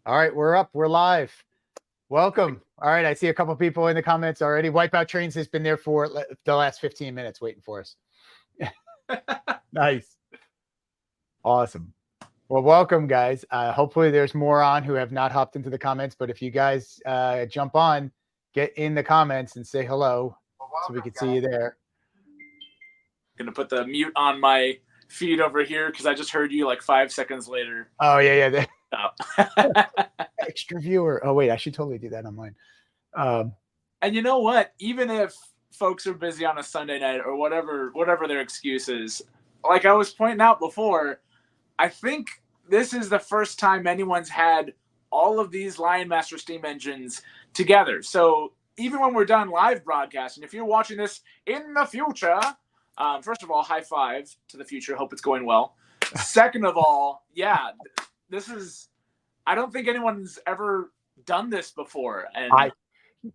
All right, we're up. We're live. Welcome. All right, I see a couple people in the comments already. Wipeout Trains has been there for the last 15 minutes waiting for us. Nice. Awesome. Well, welcome, guys. Hopefully there's more on who have not hopped into the comments, but if you guys jump on, get in the comments and say hello so we can see you there. Going to put the mute on my feed over here because I just heard you like 5 seconds later. Oh, yeah. Extra viewer. Oh, wait, I should totally do that on mine. And you know what? Even if folks are busy on a Sunday night or whatever their excuse is, like I was pointing out before, I think this is the first time anyone's had all of these LionMaster steam engines together. So even when we're done live broadcasting, if you're watching this in the future, first of all, high five to the future. Hope it's going well. Second of all, yeah, this is, I don't think anyone's ever done this before. And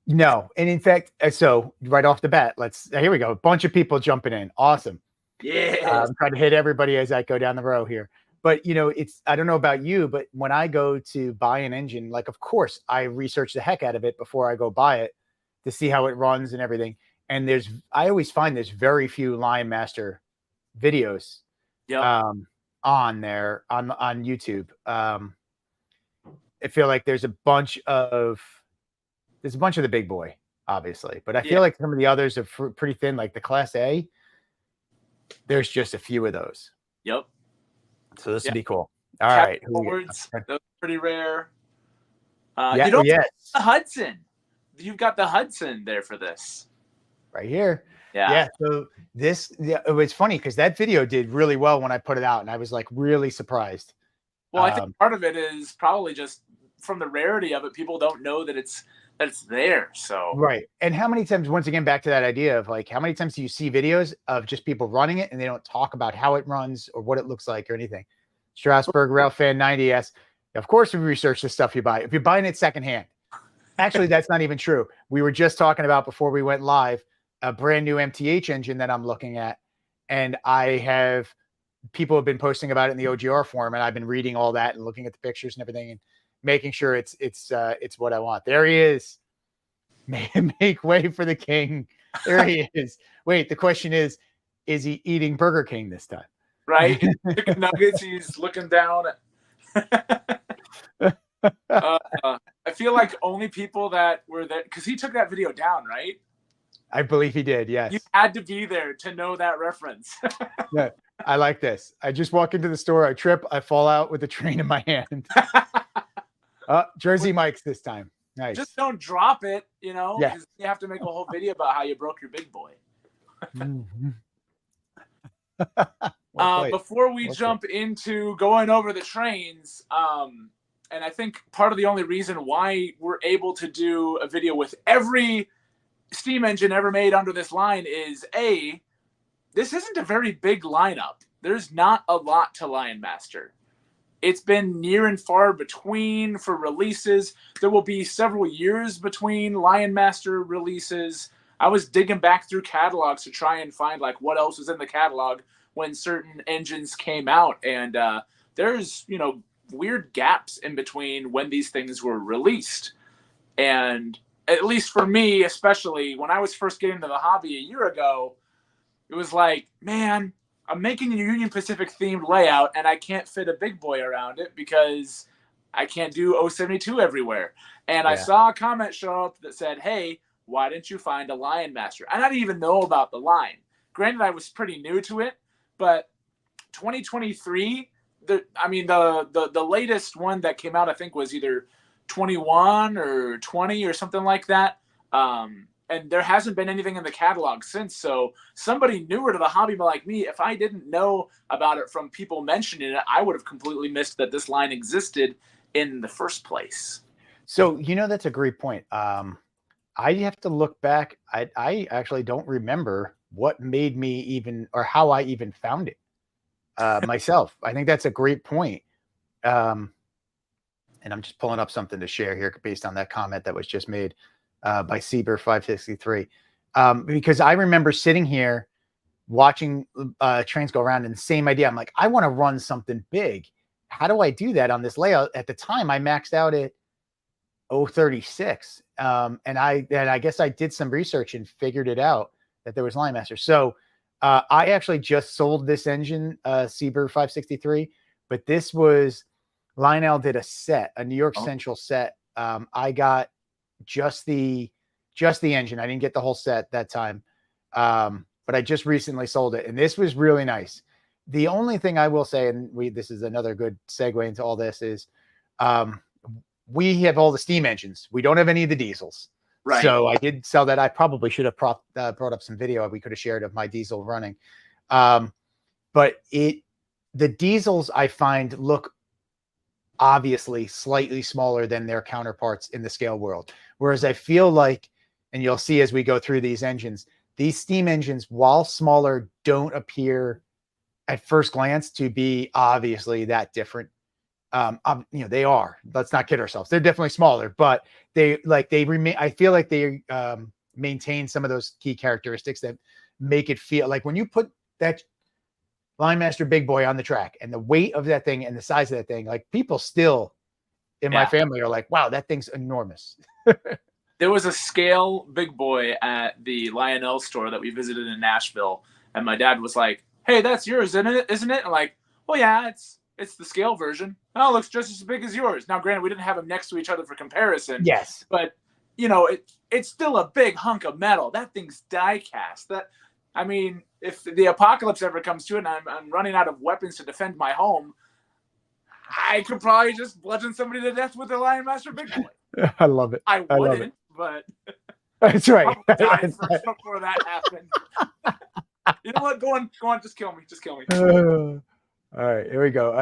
no. And in fact, so right off the bat, here we go. A bunch of people jumping in. Awesome. Yeah. I'm trying to hit everybody as I go down the row here. But, I don't know about you, but when I go to buy an engine, like, of course, I research the heck out of it before I go buy it to see how it runs and everything. And I always find there's very few LionMaster videos on there on YouTube. I feel like there's a bunch of the big boy, obviously, but I feel like some of the others are pretty thin, like the Class A. There's just a few of those. Yep. So this would be cool. All right. Forwards, those are pretty rare. The Hudson. You've got the Hudson there for this. Right here. Yeah. So it was funny because that video did really well when I put it out, and I was like really surprised. Well, I think part of it is probably just from the rarity of it. People don't know that it's there. So right. And how many times, once again, back to that idea of like, how many times do you see videos of just people running it and they don't talk about how it runs or what it looks like or anything? Strasbourg Rail Fan 90 asks, of course we research the stuff you buy. If you're buying it secondhand. Actually, that's not even true. We were just talking about before we went live a brand new MTH engine that I'm looking at, and people have been posting about it in the OGR forum, and I've been reading all that and looking at the pictures and everything and making sure it's what I want. There he is. Make way for the king. There he is. Wait, the question is he eating Burger King this time? Right. Chicken nuggets. He's looking down. I feel like only people that were there, because he took that video down, right? I believe he did, yes. You had to be there to know that reference. Yeah, I like this. I just walk into the store, I trip, I fall out with the train in my hand. Jersey Mike's this time. Nice. Just don't drop it, Yeah. because you have to make a whole video about how you broke your big boy. Before we jump into going over the trains, and I think part of the only reason why we're able to do a video with every steam engine ever made under this line is this isn't a very big lineup. There's not a lot to LionMaster. It's been near and far between for releases. There will be several years between LionMaster releases. I was digging back through catalogs to try and find like what else was in the catalog when certain engines came out, and there's weird gaps in between when these things were released. And at least for me, especially when I was first getting into the hobby a year ago, it was like, man, I'm making a Union Pacific themed layout and I can't fit a big boy around it because I can't do 072 everywhere. And I saw a comment show up that said, hey, why didn't you find a LionMaster? And I didn't even know about the line. Granted, I was pretty new to it, but 2023, the latest one that came out, I think, was either 21 or 20 or something like that. And there hasn't been anything in the catalog since. So somebody newer to the hobby like me, if I didn't know about it from people mentioning it, I would have completely missed that this line existed in the first place. So, that's a great point. I have to look back. I actually don't remember what made me even, or how I even found it myself. I think that's a great point. And I'm just pulling up something to share here based on that comment that was just made by Sieber 563. Because I remember sitting here watching trains go around and the same idea. I'm like, I want to run something big. how do I do that on this layout? At the time, I maxed out at 036. And I guess I did some research and figured it out that there was LionMaster. So I actually just sold this engine, Seabird 563, but this was Lionel did a New York Central set. I got just the engine. I didn't get the whole set that time. But I just recently sold it, and this was really nice. The only thing I will say, and this is another good segue into all this, is we have all the steam engines. We don't have any of the diesels. Right. So I did sell that. I probably should have brought up some video we could have shared of my diesel running. But the diesels I find look obviously slightly smaller than their counterparts in the scale world. Whereas I feel like, and you'll see as we go through these engines, these steam engines, while smaller, don't appear at first glance to be obviously that different. They are. Let's not kid ourselves. They're definitely smaller, but they remain. I feel like they maintain some of those key characteristics that make it feel like when you put that LionMaster Big Boy on the track and the weight of that thing and the size of that thing, like people still in my family are like, wow, that thing's enormous. There was a scale Big Boy at the Lionel store that we visited in Nashville, and my dad was like, "Hey, that's yours, isn't it? Isn't it?" And I'm like, "Well, yeah, it's the scale version. Oh, it looks just as big as yours." Now, granted, we didn't have them next to each other for comparison. Yes, but it's still a big hunk of metal. That thing's die cast. If the apocalypse ever comes to it and I'm running out of weapons to defend my home, I could probably just bludgeon somebody to death with the LionMaster Big Boy. I love it. I wouldn't, but that's right. Die first before that happened. You know what? Go on. Just kill me. All right, here we go.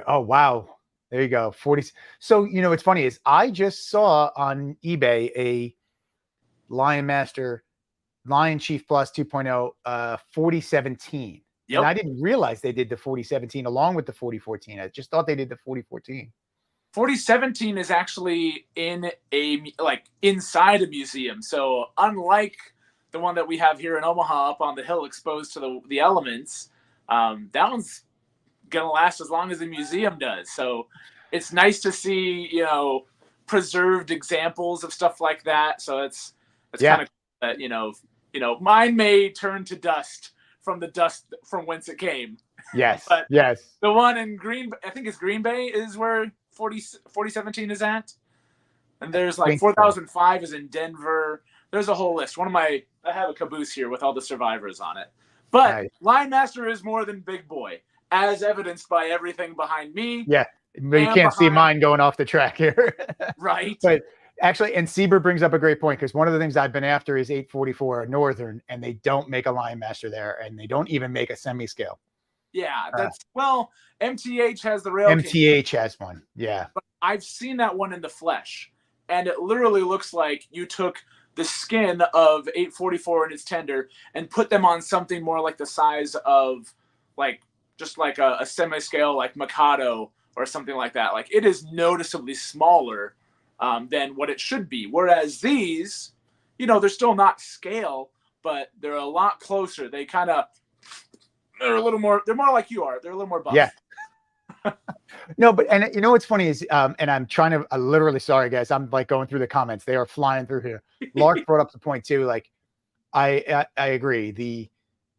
Oh wow, there you go. 40. So what's funny is I just saw on eBay a LionMaster Lionchief Plus 2.0 4017. Yep. And I didn't realize they did the 4017 along with the 4014. I just thought they did the 4014. 4017 is actually inside a museum. So unlike the one that we have here in Omaha up on the hill exposed to the elements, that one's gonna last as long as the museum does. So it's nice to see preserved examples of stuff like that. So it's kind of that mine may turn to dust from the dust from whence it came. Yes. But yes. The one in I think it's Green Bay is where 4017 is at. And there's 4005 is in Denver. There's a whole list. I have a caboose here with all the survivors on it. But nice. LionMaster is more than Big Boy, as evidenced by everything behind me. Yeah. But you can't see mine going off the track here. Right. But actually, and Seabird brings up a great point, because one of the things I've been after is 844 Northern, and they don't make a LionMaster there, and they don't even make a semi-scale. Yeah, MTH has the rail. MTH has one, yeah. But I've seen that one in the flesh, and it literally looks like you took the skin of 844 and its tender and put them on something more like the size of just like a semi-scale like Mikado or something like that. Like, it is noticeably smaller than what it should be. Whereas these, they're still not scale, but they're a lot closer. They're a little more, they're more like you are. They're a little more buff. Yeah. No, but, and what's funny is, and I'm trying to, literally, sorry guys, I'm going through the comments. They are flying through here. Lark brought up the point too. I agree. The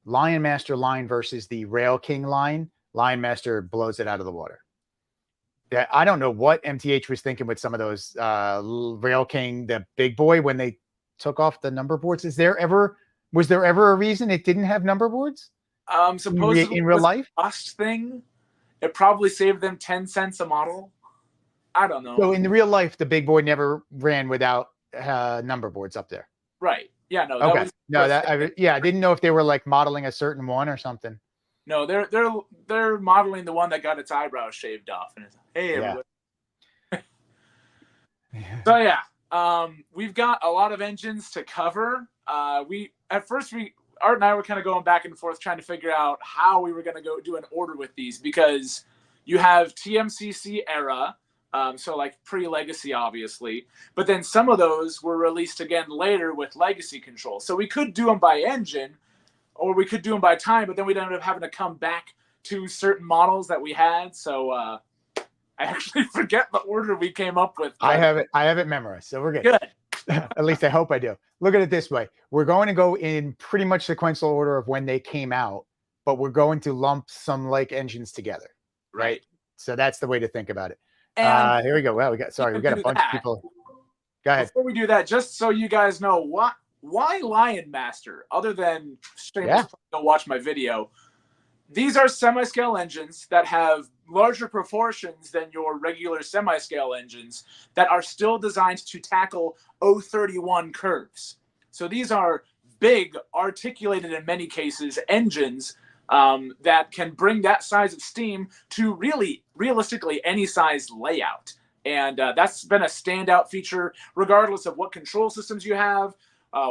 LionMaster line versus the Rail King line, LionMaster blows it out of the water. Yeah, I don't know what MTH was thinking with some of those Rail King, the Big Boy, when they took off the number boards. Was there ever a reason it didn't have number boards? Supposedly in real life, cost thing. It probably saved them 10 cents a model. I don't know. So in the real life, the Big Boy never ran without number boards up there. Right. Yeah. No. Okay. I didn't know if they were modeling a certain one or something. No, they're modeling the one that got its eyebrows shaved off, and it's hey everybody. Yeah. So we've got a lot of engines to cover. Art and I were kind of going back and forth trying to figure out how we were going to go do an order with these, because you have TMCC era, so pre-Legacy, obviously, but then some of those were released again later with Legacy control. So we could do them by engine, or we could do them by time, but then we'd end up having to come back to certain models that we had. So I actually forget the order we came up with. I have it memorized, so we're good. Good. At least I hope I do. Look at it this way. We're going to go in pretty much sequential order of when they came out, but we're going to lump some like engines together. Right. So that's the way to think about it. And here we go. Well, we got a bunch of people. Go ahead. Before we do that, just so you guys know, why LionMaster, other than go watch my video. These are semi-scale engines that have larger proportions than your regular semi-scale engines that are still designed to tackle 031 curves. So these are big, articulated in many cases, engines that can bring that size of steam to realistically any size layout. And that's been a standout feature regardless of what control systems you have,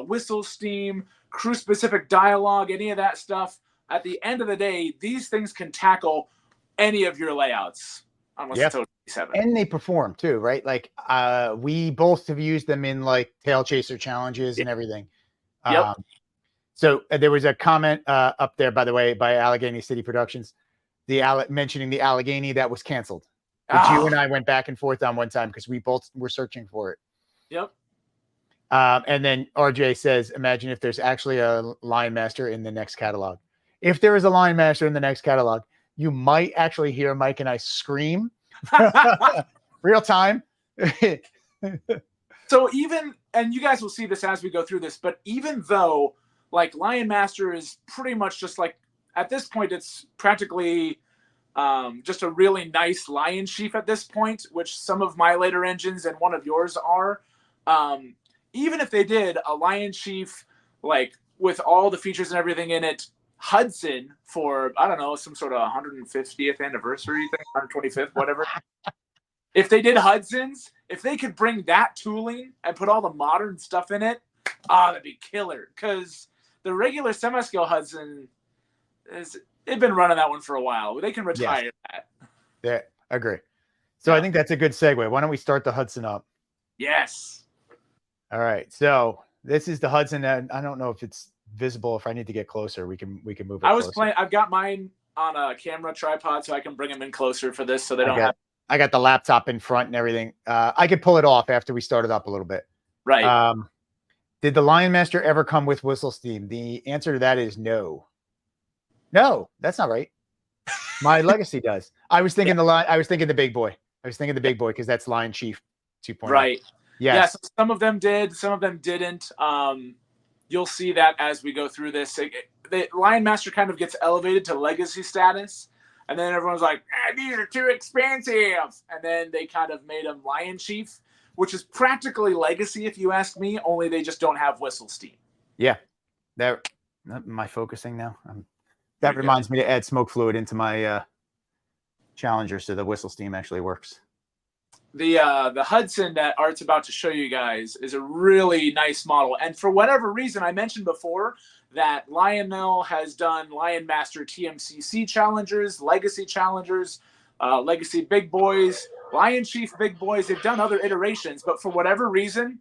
whistle steam, crew-specific dialogue, any of that stuff. At the end of the day, these things can tackle any of your layouts. Unless it's 027. And they perform too, right? Like we both have used them in like tail chaser challenges and everything. So there was a comment up there, by the way, by Allegheny City Productions, mentioning the Allegheny that was canceled. Which you and I went back and forth on one time because we both were searching for it. Yep. And then RJ says, imagine if there's actually a LionMaster in the next catalog. If there is a LionMaster in the next catalog, you might actually hear Mike and I scream real time. So and you guys will see this as we go through this, but even though like LionMaster is pretty much just like, at this point, it's practically just a really nice Lionchief at this point, which some of my later engines and one of yours are. Even if they did a Lionchief, like with all the features and everything in it, Hudson for, I don't know, some sort of 150th anniversary thing, 125th, whatever. If they did Hudsons, if they could bring that tooling and put all the modern stuff in it, that'd be killer. Because the regular semi-scale Hudson they've been running that one for a while. They can retire that. Yeah, I agree. So I think that's a good segue. Why don't we start the Hudson up? Yes. All right. So this is the Hudson. And I don't know if it's visible. If I need to get closer, we can move it. I've got mine on a camera tripod, so I can bring them in closer for this, so they don't have. I got the laptop in front and everything. I could pull it off after we start it up a little bit. Right. Did the LionMaster ever come with whistle steam? The answer to that is no. No, that's not right. My Legacy does. I was thinking I was thinking the big boy. I was thinking the big boy because that's Lionchief 2.0. Right. Yes. Yeah. So some of them did. Some of them didn't. You'll see that as we go through this. The LionMaster kind of gets elevated to Legacy status, and then everyone's like, "These are too expensive," and then they kind of made them Lionchief, which is practically Legacy, if you ask me. Only they just don't have whistle steam. Yeah. Am I focusing now? That reminds me to add smoke fluid into my Challenger so the whistle steam actually works. The Hudson that Art's about to show you guys is a really nice model. And for whatever reason, I mentioned before that Lionel has done LionMaster TMCC challengers, Legacy challengers, Legacy Big Boys, Lionchief Big Boys. They've done other iterations, but for whatever reason,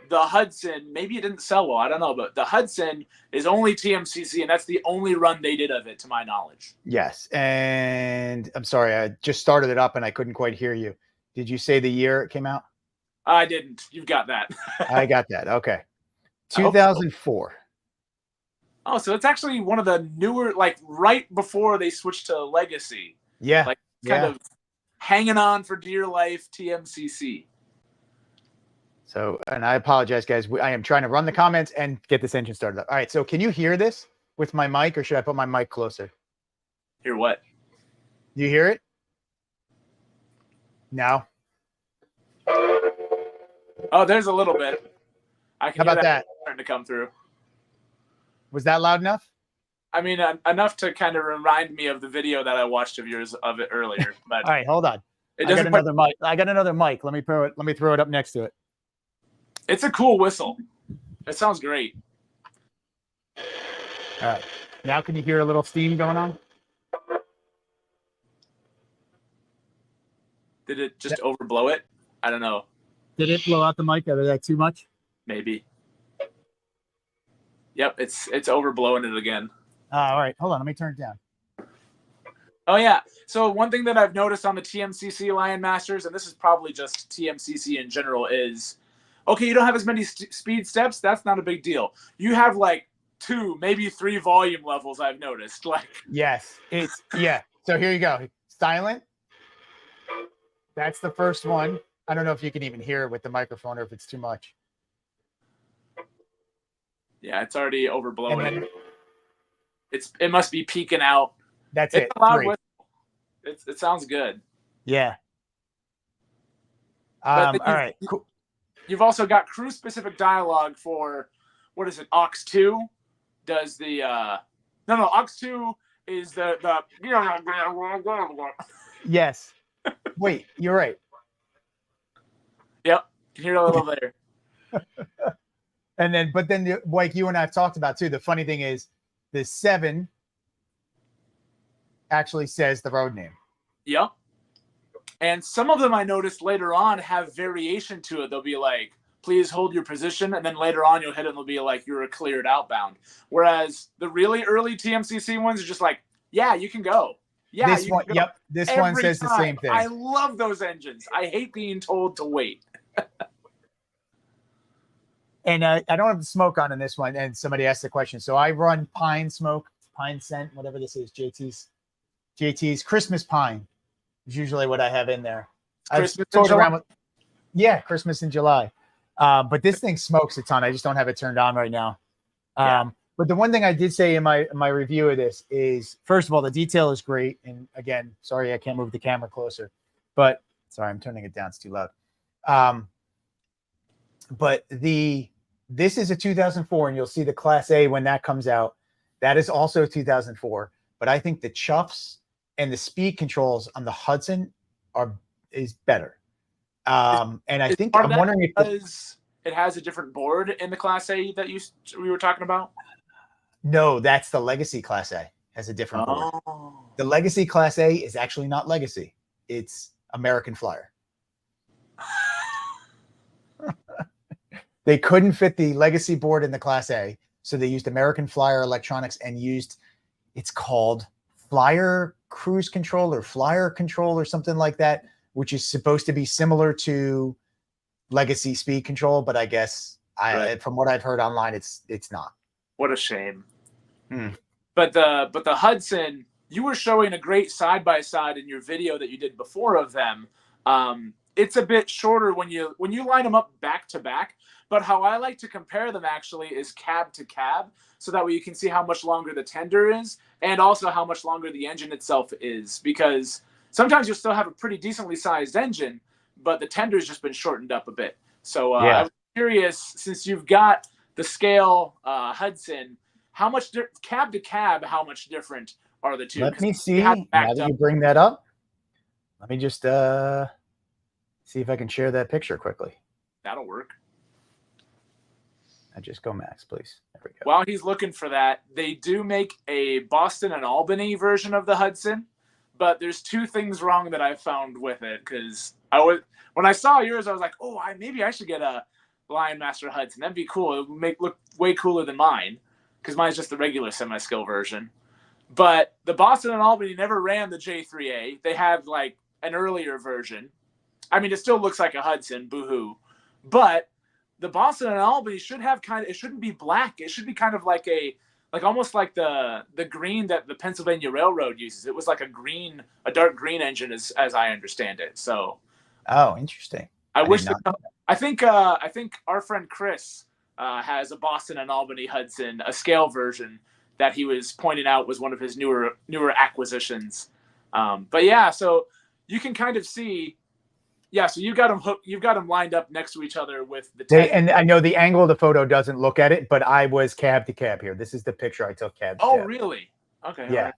the Hudson, maybe it didn't sell well, I don't know, but the Hudson is only TMCC, and that's the only run they did of it, to my knowledge. Yes, and I'm sorry, I just started it up and I couldn't quite hear you. Did you say the year it came out? I didn't. You've got that. I got that. Okay. 2004. Oh, so it's actually one of the newer, like right before they switched to Legacy. Yeah. Like kind of hanging on for dear life TMCC. So, and I apologize, guys. I am trying to run the comments and get this engine started up. All right. So can you hear this with my mic, or should I put my mic closer? Hear what? You hear it? No. Oh, there's a little bit. I can How about that? Starting to come through. Was that loud enough? I mean, enough to kind of remind me of the video that I watched of yours of it earlier. But all right, hold on. I got another mic. I got another mic. Let me throw it up next to it. It's a cool whistle. It sounds great. All right. Now can you hear a little steam going on? Did it just overblow it? I don't know. Did it blow out the mic? Is that too much? Maybe. Yep, it's overblowing it again. All right. Hold on. Let me turn it down. Oh yeah. So one thing that I've noticed on the TMCC LionMasters, and this is probably just TMCC in general, is okay. You don't have as many speed steps. That's not a big deal. You have like 2, maybe 3 volume levels. I've noticed. Like Yes, it's yeah. So here you go. Silent. That's the first one. I don't know if you can even hear it with the microphone or if it's too much. Yeah, it's already overblowing. Then, It must be peaking out. That's it's it. A loud 3. whistle. It sounds good. Yeah. All right. Cool. You've also got crew specific dialogue for what is it? Aux 2 does the no Aux 2 is the Yes. Wait, you're right. Yep. You can hear it a little later. And then, but then, like you and I have talked about too, the funny thing is the 7 actually says the road name. Yep. And some of them I noticed later on have variation to it. They'll be like, please hold your position. And then later on you'll hit it and they'll be like, you're cleared outbound. Whereas the really early TMCC ones are just like, yeah, you can go. Yeah. This one, yep. This one says the same thing. I love those engines. I hate being told to wait. And I don't have the smoke on in this one. And somebody asked the question. So I run pine smoke, pine scent, whatever this is, JT's Christmas pine is usually what I have in there. Christmas yeah, Christmas in July. But this thing smokes a ton. I just don't have it turned on right now. But the one thing I did say in my review of this is, first of all, the detail is great. And again, sorry, I can't move the camera closer, but sorry, I'm turning it down. It's too loud. But this is a 2004, and you'll see the Class A when that comes out. That is also 2004. But I think the chuffs and the speed controls on the Hudson is better. And I think I'm wondering if it has a different board in the Class A that we were talking about. No, that's the Legacy Class A has a different board. The Legacy Class A is actually not Legacy. It's American Flyer. They couldn't fit the Legacy board in the Class A, so they used American Flyer electronics and used, it's called Flyer Cruise Control or Flyer Control or something like that, which is supposed to be similar to Legacy Speed Control, but I guess from what I've heard online, it's not. What a shame. But the Hudson, you were showing a great side by side in your video that you did before of them. It's a bit shorter when you line them up back to back. But how I like to compare them actually is cab to cab, so that way you can see how much longer the tender is and also how much longer the engine itself is. Because sometimes you'll still have a pretty decently sized engine, but the tender's just been shortened up a bit. So I was curious, since you've got the scale Hudson, how much cab to cab, how much different are the two? Let me see. Now that you bring that up, let me just see if I can share that picture quickly. That'll work. Just go Max, please. There we go. While he's looking for that, they do make a Boston and Albany version of the Hudson, but there's 2 things wrong that I found with it. Because when I saw yours, I was like, oh, maybe I should get a LionMaster Hudson. That'd be cool. It would look way cooler than mine, because mine's just the regular semi-skill version. But the Boston and Albany never ran the J3A. They had like an earlier version. I mean, it still looks like a Hudson, boo-hoo. But the Boston and Albany should have it shouldn't be black. It should be kind of like almost like the green that the Pennsylvania Railroad uses. It was like a dark green engine as I understand it. So, oh, interesting. I think our friend Chris has a Boston and Albany Hudson, a scale version that he was pointing out was one of his newer acquisitions. But yeah, so you can kind of see. Yeah, so you've got them lined up next to each other with the tank. And I know the angle of the photo doesn't look at it, but I was cab to cab here. This is the picture I took cab to cab. Oh, really? Okay. Yeah. Right.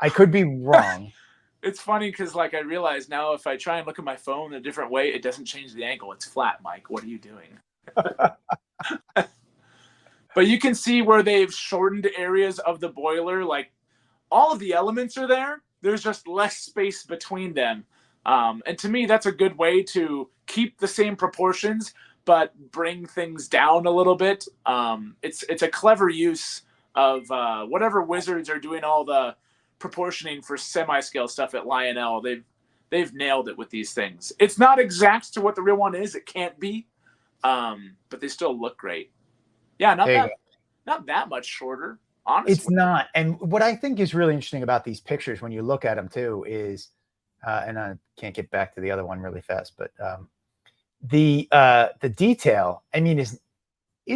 I could be wrong. It's funny because I realize now if I try and look at my phone a different way, it doesn't change the angle. It's flat, Mike. What are you doing? But you can see where they've shortened areas of the boiler. Like all of the elements are there. There's just less space between them. And to me, that's a good way to keep the same proportions, but bring things down a little bit. It's a clever use of whatever wizards are doing all the proportioning for semi-scale stuff at Lionel. They've nailed it with these things. It's not exact to what the real one is. It can't be, but they still look great. Yeah, not that much shorter, honestly. It's not. And what I think is really interesting about these pictures when you look at them too is, and I can't get back to the other one really fast, but the detail, I mean, is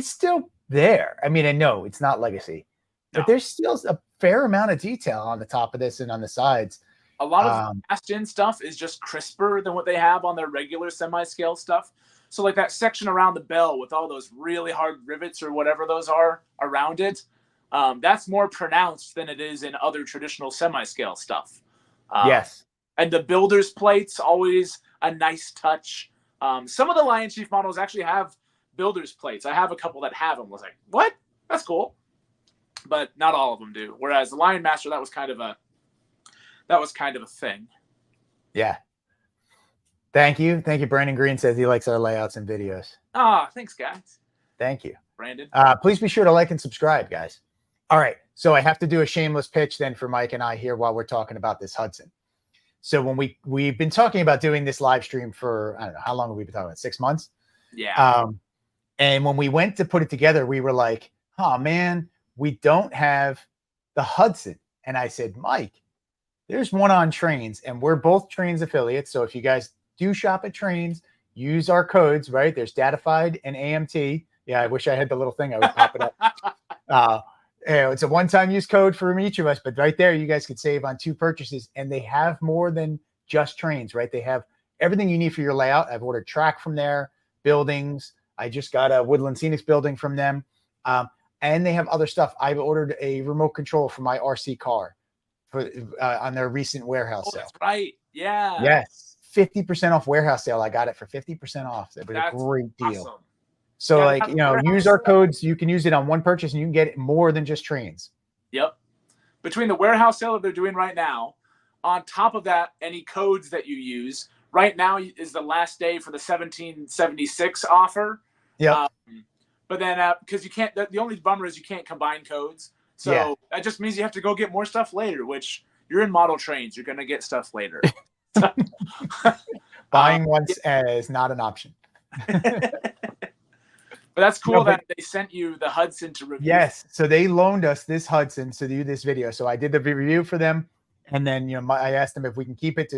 still there. I mean, I know it's not legacy, but there's still a fair amount of detail on the top of this and on the sides. A lot of cast-in stuff is just crisper than what they have on their regular semi-scale stuff. So like that section around the bell with all those really hard rivets or whatever those are around it, that's more pronounced than it is in other traditional semi-scale stuff. Yes. And the builder's plates, always a nice touch. Some of the Lionchief models actually have builder's plates. I have a couple that have them. I was like, what? That's cool. But not all of them do. Whereas the LionMaster, that was kind of a thing. Yeah. Thank you. Thank you. Brandon Green says he likes our layouts and videos. Thanks, guys. Thank you, Brandon. Please be sure to like and subscribe, guys. All right. So I have to do a shameless pitch then for Mike and I here while we're talking about this Hudson. So when we've been talking about doing this live stream for, I don't know, how long have we been talking about? 6 months? Yeah. And when we went to put it together, we were like, oh man, we don't have the Hudson. And I said, Mike, there's one on Trains, and we're both Trains affiliates. So if you guys do shop at Trains, use our codes, right? There's Dadified and AMT. Yeah, I wish I had the little thing. I would pop it up. It's a one-time use code for each of us, but right there, you guys could save on 2 purchases, and they have more than just Trains, right? They have everything you need for your layout. I've ordered track from there, buildings. I just got a Woodland Scenics building from them. And they have other stuff. I've ordered a remote control for my RC car for on their recent warehouse sale. That's right. Yeah. Yes. 50% off warehouse sale. I got it for 50% off. It was a great deal. Awesome. So like, use our codes. You can use it on one purchase and you can get it more than just Trains. Yep. Between the warehouse sale that they're doing right now, on top of that, any codes that you use, right now is the last day for the 1776 offer. Yeah. But then, because you can't, the only bummer is you can't combine codes. So that just means you have to go get more stuff later, which you're in model Trains. You're going to get stuff later. Buying once is not an option. But that's cool that they sent you the Hudson to review. Yes. So they loaned us this Hudson to do this video. So I did the review for them. And then, I asked them if we can keep it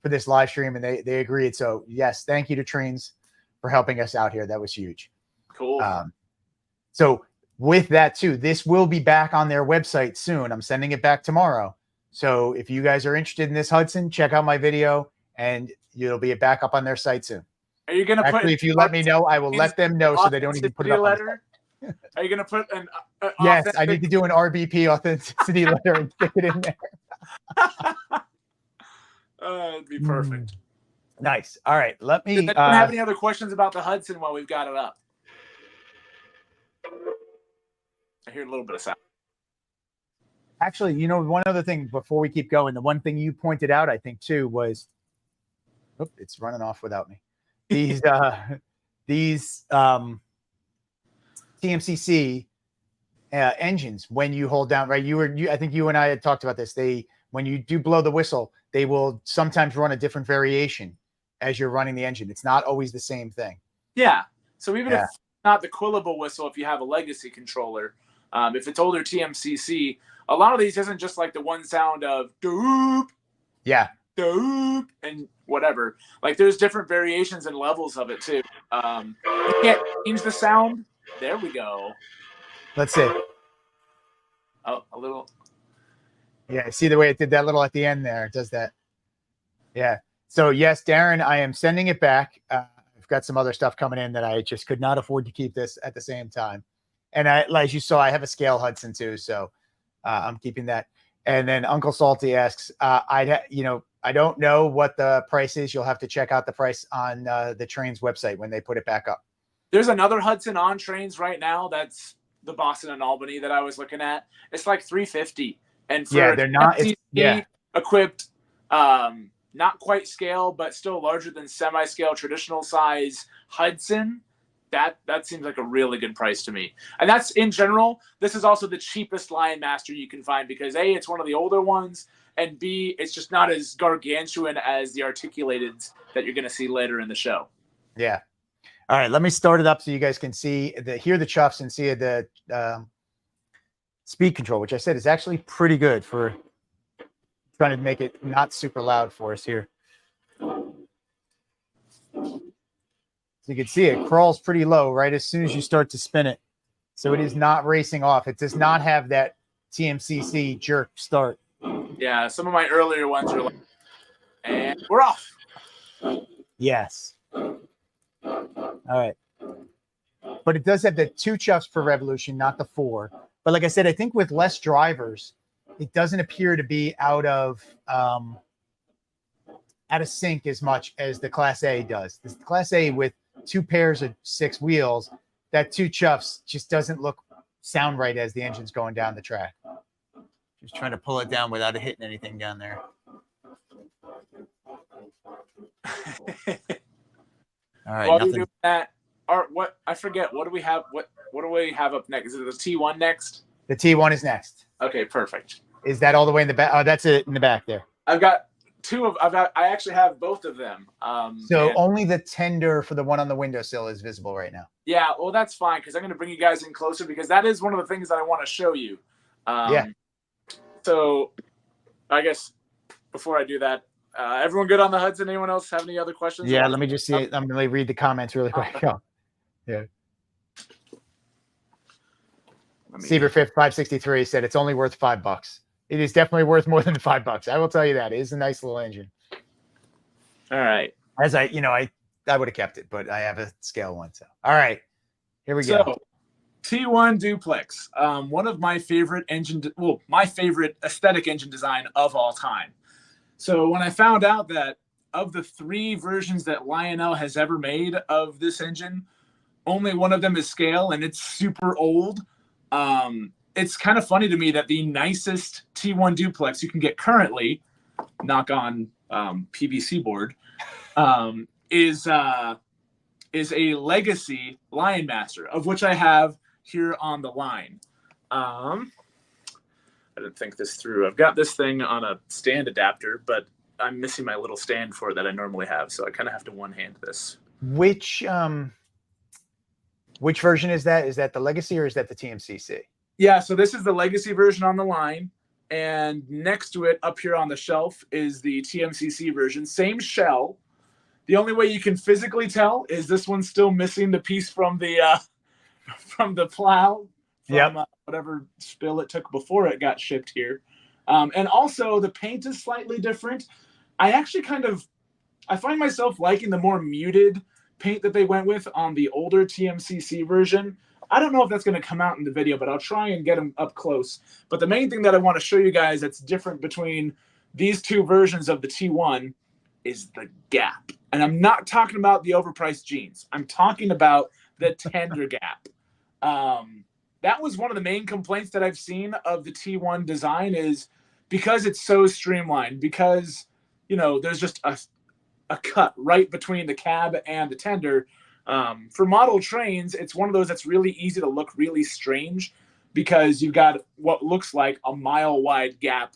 for this live stream, and they agreed. So yes, thank you to Trains for helping us out here. That was huge. Cool. So with that too, this will be back on their website soon. I'm sending it back tomorrow. So if you guys are interested in this Hudson, check out my video and it'll be back up on their site soon. Are you going to put, if you let me know, I will let them know so they don't even put it up. Letter? Are you going to put an yes, I need to do an RBP authenticity letter and stick it in there. It'd be perfect. Nice. All right. Let me. Does anyone have any other questions about the Hudson while we've got it up? I hear a little bit of sound. Actually, one other thing before we keep going, the one thing you pointed out, I think too, was, it's running off without me. These TMCC engines, when you hold down, right? I think you and I had talked about this. When you do blow the whistle, they will sometimes run a different variation as you're running the engine. It's not always the same thing. Yeah. So even if it's not the quillable whistle, if you have a legacy controller, if it's older TMCC, a lot of these isn't just like the one sound of doop. Yeah. Doop and whatever. Like there's different variations and levels of it too. You can't change the sound. There we go. Let's see. Oh, a little. Yeah, see the way it did that little at the end there. It does that. Yeah. So yes, Darren, I am sending it back. I've got some other stuff coming in that I just could not afford to keep this at the same time. And as you saw, I have a scale Hudson too, so I'm keeping that. And then Uncle Salty asks, I don't know what the price is. You'll have to check out the price on the Trains website when they put it back up. There's another Hudson on Trains right now. That's the Boston and Albany that I was looking at. It's like $350. And for they're not equipped, not quite scale, but still larger than semi-scale traditional size Hudson. That seems like a really good price to me. And that's in general. This is also the cheapest LionMaster you can find because A, it's one of the older ones, and B, it's just not as gargantuan as the articulateds that you're going to see later in the show. Yeah. All right, let me start it up so you guys can hear the chuffs and see the speed control, which I said is actually pretty good for trying to make it not super loud for us here. So you can see it crawls pretty low right as soon as you start to spin it. So it is not racing off. It does not have that TMCC jerk start. Yeah, some of my earlier ones are like, and we're off. Yes. All right. But it does have the 2 chuffs per revolution, not the 4. But like I said, I think with less drivers, it doesn't appear to be out of sync as much as the Class A does. The Class A with 2 pairs of 6 wheels, that 2 chuffs just doesn't sound right as the engine's going down the track. Just trying to pull it down without it hitting anything down there. All right. While you're doing that, what I forget. What do we have? What do we have up next? Is it the T1 next? The T1 is next. Okay, perfect. Is that all the way in the back? Oh, that's it in the back there. I've got 2 of. I actually have both of them. So only the tender for the one on the windowsill is visible right now. Yeah, well, that's fine because I'm going to bring you guys in closer because that is one of the things that I want to show you. Yeah. So, I guess before I do that, everyone good on the Hudson? Anyone else have any other questions? Yeah, let me just see it. I'm going to read the comments really quick. Yeah. Seaberfifth 563 said it's only worth $5. It is definitely worth more than $5. I will tell you that. It is a nice little engine. All right. As I would have kept it, but I have a scale one. So, all right, here we go. T1 Duplex, one of my favorite my favorite aesthetic engine design of all time. So when I found out that of the 3 versions that Lionel has ever made of this engine, only one of them is scale and it's super old. It's kind of funny to me that the nicest T1 Duplex you can get currently, knock on PVC board, is a legacy LionMaster, of which I have here on the line. I didn't think this through. I've got this thing on a stand adapter, but I'm missing my little stand for it that I normally have, so I kind of have to one-hand this. Which version is that? Is that the Legacy or is that the TMCC? Yeah, so this is the Legacy version on the line, and next to it, up here on the shelf, is the TMCC version. Same shell. The only way you can physically tell is this one's still missing the piece from the plow, from whatever spill it took before it got shipped here. And also, the paint is slightly different. I actually I find myself liking the more muted paint that they went with on the older TMCC version. I don't know if that's going to come out in the video, but I'll try and get them up close. But the main thing that I want to show you guys that's different between these 2 versions of the T1 is the gap. And I'm not talking about the overpriced jeans. I'm talking about the tender gap. That was one of the main complaints that I've seen of the T1 design is because it's so streamlined, because, there's just a cut right between the cab and the tender. For model trains, it's one of those that's really easy to look really strange because you've got what looks like a mile-wide gap,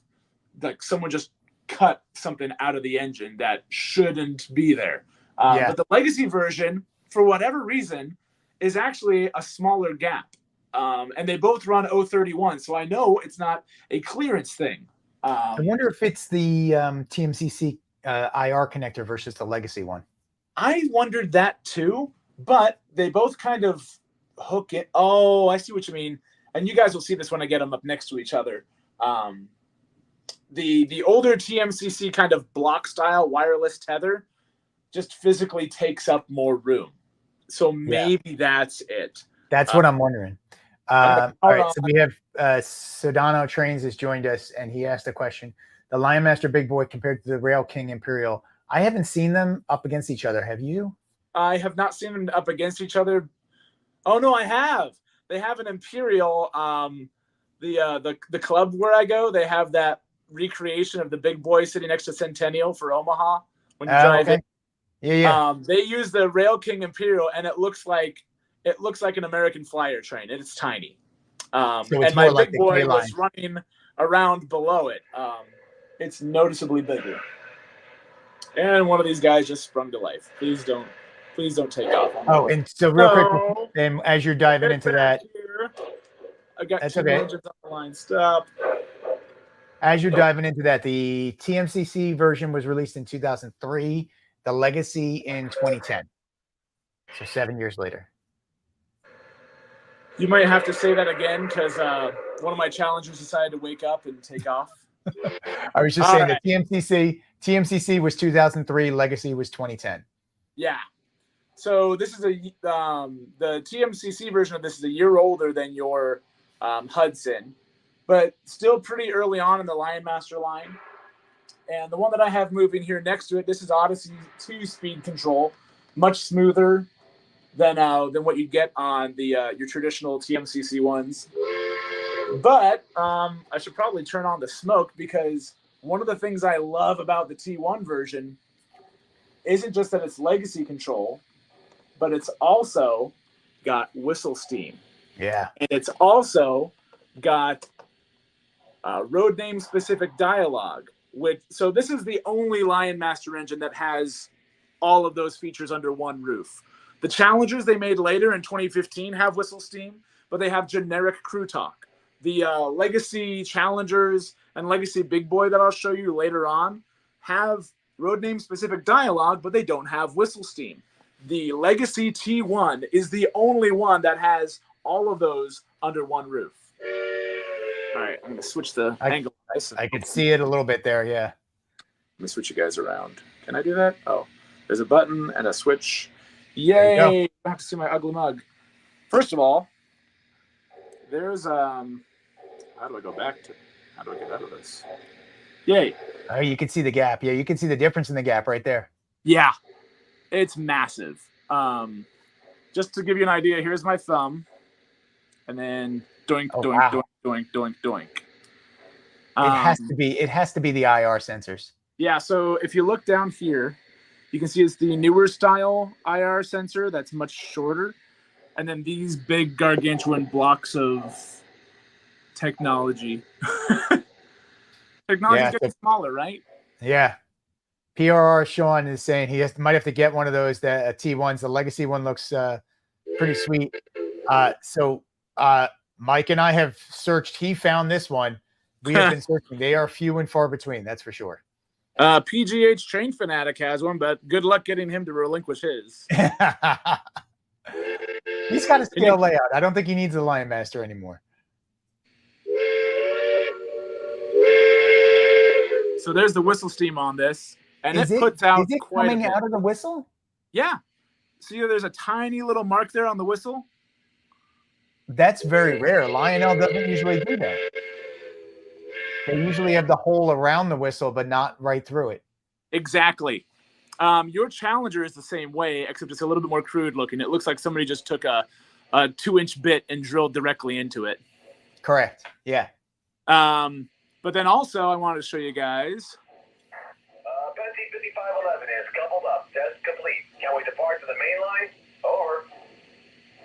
like someone just cut something out of the engine that shouldn't be there. But the Legacy version, for whatever reason, is actually a smaller gap. And they both run 031, so I know it's not a clearance thing. I wonder if it's the TMCC IR connector versus the Legacy one. I wondered that too, but they both kind of hook it. Oh, I see what you mean. And you guys will see this when I get them up next to each other. The older TMCC kind of block style wireless tether just physically takes up more room. So maybe that's it. That's what I'm wondering. All right, so we have Sodano Trains has joined us, and he asked a question. The LionMaster Big Boy compared to the Rail King Imperial. I haven't seen them up against each other. Have you? I have not seen them up against each other. Oh, no, I have. They have an Imperial. The club where I go, they have that recreation of the Big Boy sitting next to Centennial for Omaha when you drive in. Yeah. They use the Rail King Imperial, and it looks like it looks like an American Flyer train, and it's tiny. So it's And my more like big the boy K-line. was running around below it. It's noticeably bigger. And one of these guys just sprung to life. Please don't take off. Oh, and so real quick, No. and as you're diving Get into back that, here. I got that's two okay. engines on the line. Stop. As you're diving into that, the TMCC version was released in 2003, the Legacy in 2010. So 7 years later. You might have to say that again because one of my challengers decided to wake up and take off. I was just All saying right. that TMCC was 2003, Legacy was 2010. Yeah. So this is the TMCC version of this is a year older than your Hudson, but still pretty early on in the LionMaster line. And the one that I have moving here next to it, this is Odyssey 2 speed control, much smoother than what you get on the your traditional TMCC ones. But I should probably turn on the smoke because one of the things I love about the T1 version isn't just that it's legacy control, but it's also got whistle steam. Yeah. And it's also got road name specific dialogue. So this is the only LionMaster engine that has all of those features under one roof. The Challengers they made later in 2015 have whistle steam, but they have generic crew talk. The Legacy Challengers and Legacy Big Boy that I'll show you later on have road name specific dialogue, but they don't have whistle steam. The Legacy T1 is the only one that has all of those under one roof. All right, I'm going to switch the angle. I can see it a little bit there, yeah. Let me switch you guys around. Can I do that? Oh, there's a button and a switch. Yay! I don't have to see my ugly mug. First of all, there's how do I go back to? How do I get out of this? Yay! Oh, you can see the gap. Yeah, you can see the difference in the gap right there. Yeah, it's massive. Just to give you an idea, here's my thumb, and then doink, doink, doink, doink, doink. It has to be the IR sensors. Yeah, so if you look down here, you can see it's the newer style IR sensor that's much shorter. And then these big gargantuan blocks of technology. Technology's getting smaller, right? Yeah. PRR Sean is saying he might have to get one of those T1s. The Legacy one looks pretty sweet. So Mike and I have searched. He found this one. We have been searching. They are few and far between. That's for sure. PGH Train Fanatic has one, but good luck getting him to relinquish his. He's got a scale layout. I don't think he needs a LionMaster anymore. So there's the whistle steam on this, and it puts out is it quite coming out of the whistle? Yeah. See, there's a tiny little mark there on the whistle. That's very rare. Lionel doesn't usually do that. They usually have the hole around the whistle, but not right through it. Exactly. Your Challenger is the same way, except it's a little bit more crude looking. It looks like somebody just took a 2-inch bit and drilled directly into it. Correct. Yeah. But then also I wanted to show you guys. Penty 5511 is coupled up. Test complete. Can we depart to the main line? Over.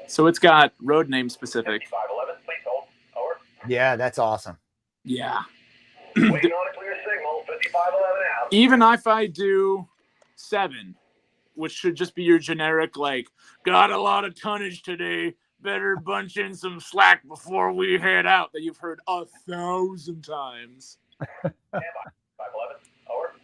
So it's got road name specific. 5511, please hold. Over. Yeah, that's awesome. Yeah. Waiting on a clear signal. 5511 out. Even if I do 7, which should just be your generic, like, got a lot of tonnage today, better bunch in some slack before we head out, that you've heard 1,000 times. Stand by. 511. Over.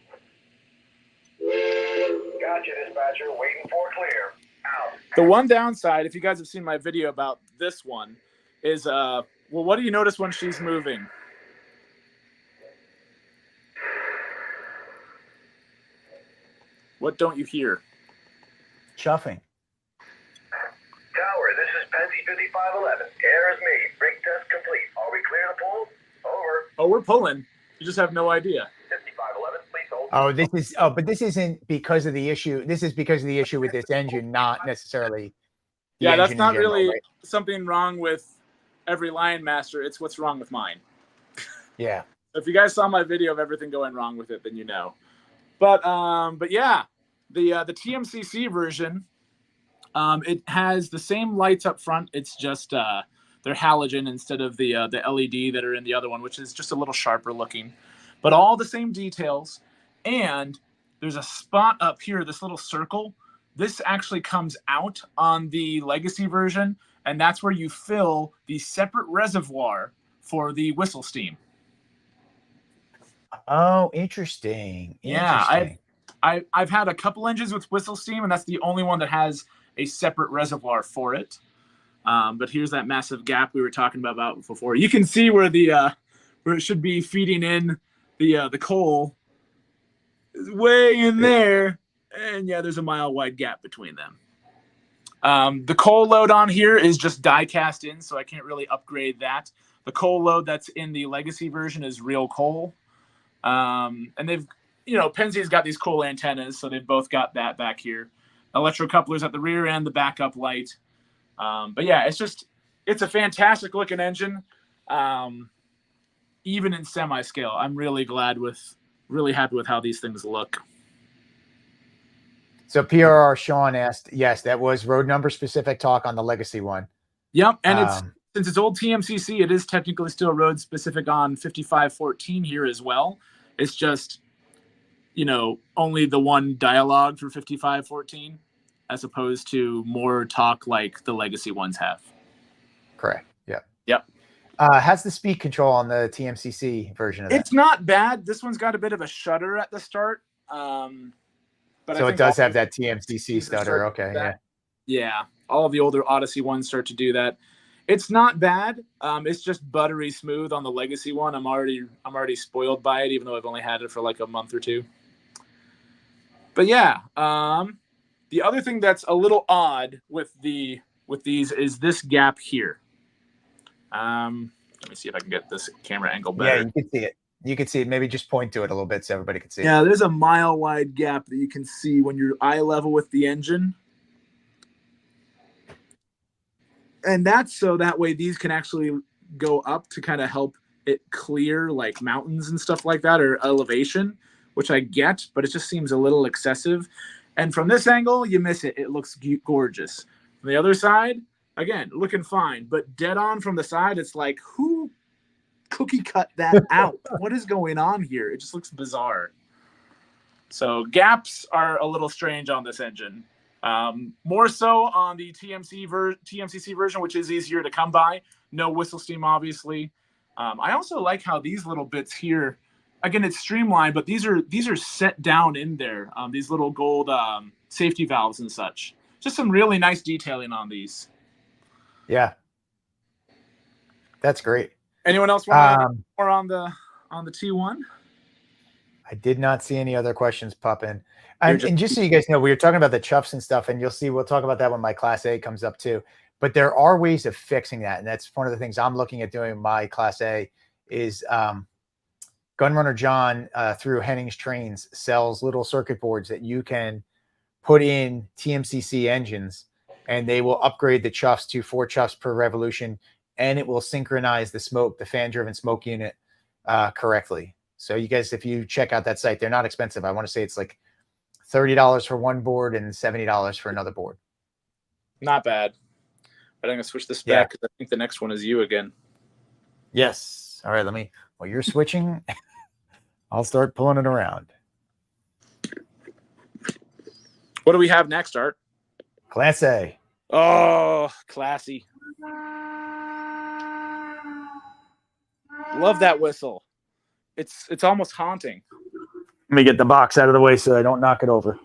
Gotcha, dispatcher. Waiting for clear. Out. The one downside, if you guys have seen my video about this one, is, well, what do you notice when she's moving? What don't you hear? Chuffing. Tower, this is Penty 5511. Air is me. Brake test complete. Are we clear to pull? Over. Oh, we're pulling. You just have no idea. 5511, please hold. But this isn't because of the issue. This is because of the issue with this engine, not necessarily. Yeah, that's not really something wrong with every LionMaster. It's what's wrong with mine. Yeah. If you guys saw my video of everything going wrong with it, then you know. But yeah, the TMCC version It has the same lights up front. It's just they're halogen instead of the LED that are in the other one, which is just a little sharper looking. But all the same details. And there's a spot up here, this little circle. This actually comes out on the Legacy version, and that's where you fill the separate reservoir for the whistle steam. Oh, interesting. Yeah, I've had a couple engines with whistle steam, and that's the only one that has a separate reservoir for it. But here's that massive gap we were talking about before. You can see where where it should be feeding in the coal is way in there, and yeah, there's a mile wide gap between them. The coal load on here is just die cast in, so I can't really upgrade that. The coal load that's in the Legacy version is real coal. And they've, Penske's got these cool antennas, so they've both got that back here. Electrocouplers at the rear end, the backup light. But yeah, it's a fantastic looking engine. Even in semi-scale, I'm really happy with how these things look. So PRR Sean asked, yes, that was road number specific talk on the Legacy one. Yep, and since it's old TMCC, it is technically still road specific on 5514 here as well. It's just, only the one dialogue for 5514 as opposed to more talk like the Legacy ones have. Correct. Yep. Yep. How's the speed control on the TMCC version of that? It's not bad. This one's got a bit of a shudder at the start. But so it does have that TMCC stutter. Okay. Yeah. Yeah. All of the older Odyssey ones start to do that. It's not bad. It's just buttery smooth on the Legacy one. I'm already spoiled by it, even though I've only had it for like a month or two. But yeah, the other thing that's a little odd with these is this gap here. Let me see if I can get this camera angle better. Yeah, you can see it. You can see it. Maybe just point to it a little bit so everybody can see it. Yeah, there's a mile wide gap that you can see when you're eye level with the engine. And that's so that way these can actually go up to kind of help it clear like mountains and stuff like that, or elevation, which I get, but it just seems a little excessive. And from this angle, you miss it. It looks gorgeous. From the other side, again, looking fine, but dead on from the side, it's like, who cookie cut that out? What is going on here? It just looks bizarre. So gaps are a little strange on this engine. More so on the TMCC version, which is easier to come by. No whistle steam, obviously. I also like how these little bits here, again, it's streamlined, but these are set down in there. These little gold safety valves and such. Just some really nice detailing on these. Yeah, that's great. Anyone else want more on the T1? I did not see any other questions pop in. And just so you guys know, we were talking about the chuffs and stuff, and you'll see we'll talk about that when my Class A comes up too. But there are ways of fixing that, and that's one of the things I'm looking at doing. My Class A is Gunrunner John through Henning's Trains sells little circuit boards that you can put in TMCC engines, and they will upgrade the chuffs to 4 chuffs per revolution, and it will synchronize the smoke, the fan-driven smoke unit correctly. So you guys, if you check out that site, they're not expensive. I want to say it's like $30 for one board and $70 for another board. Not bad. But I'm going to switch this back because I think the next one is you again. Yes. All right, while you're switching, I'll start pulling it around. What do we have next, Art? Class A. Oh, classy. Love that whistle. It's almost haunting. Let me get the box out of the way so I don't knock it over.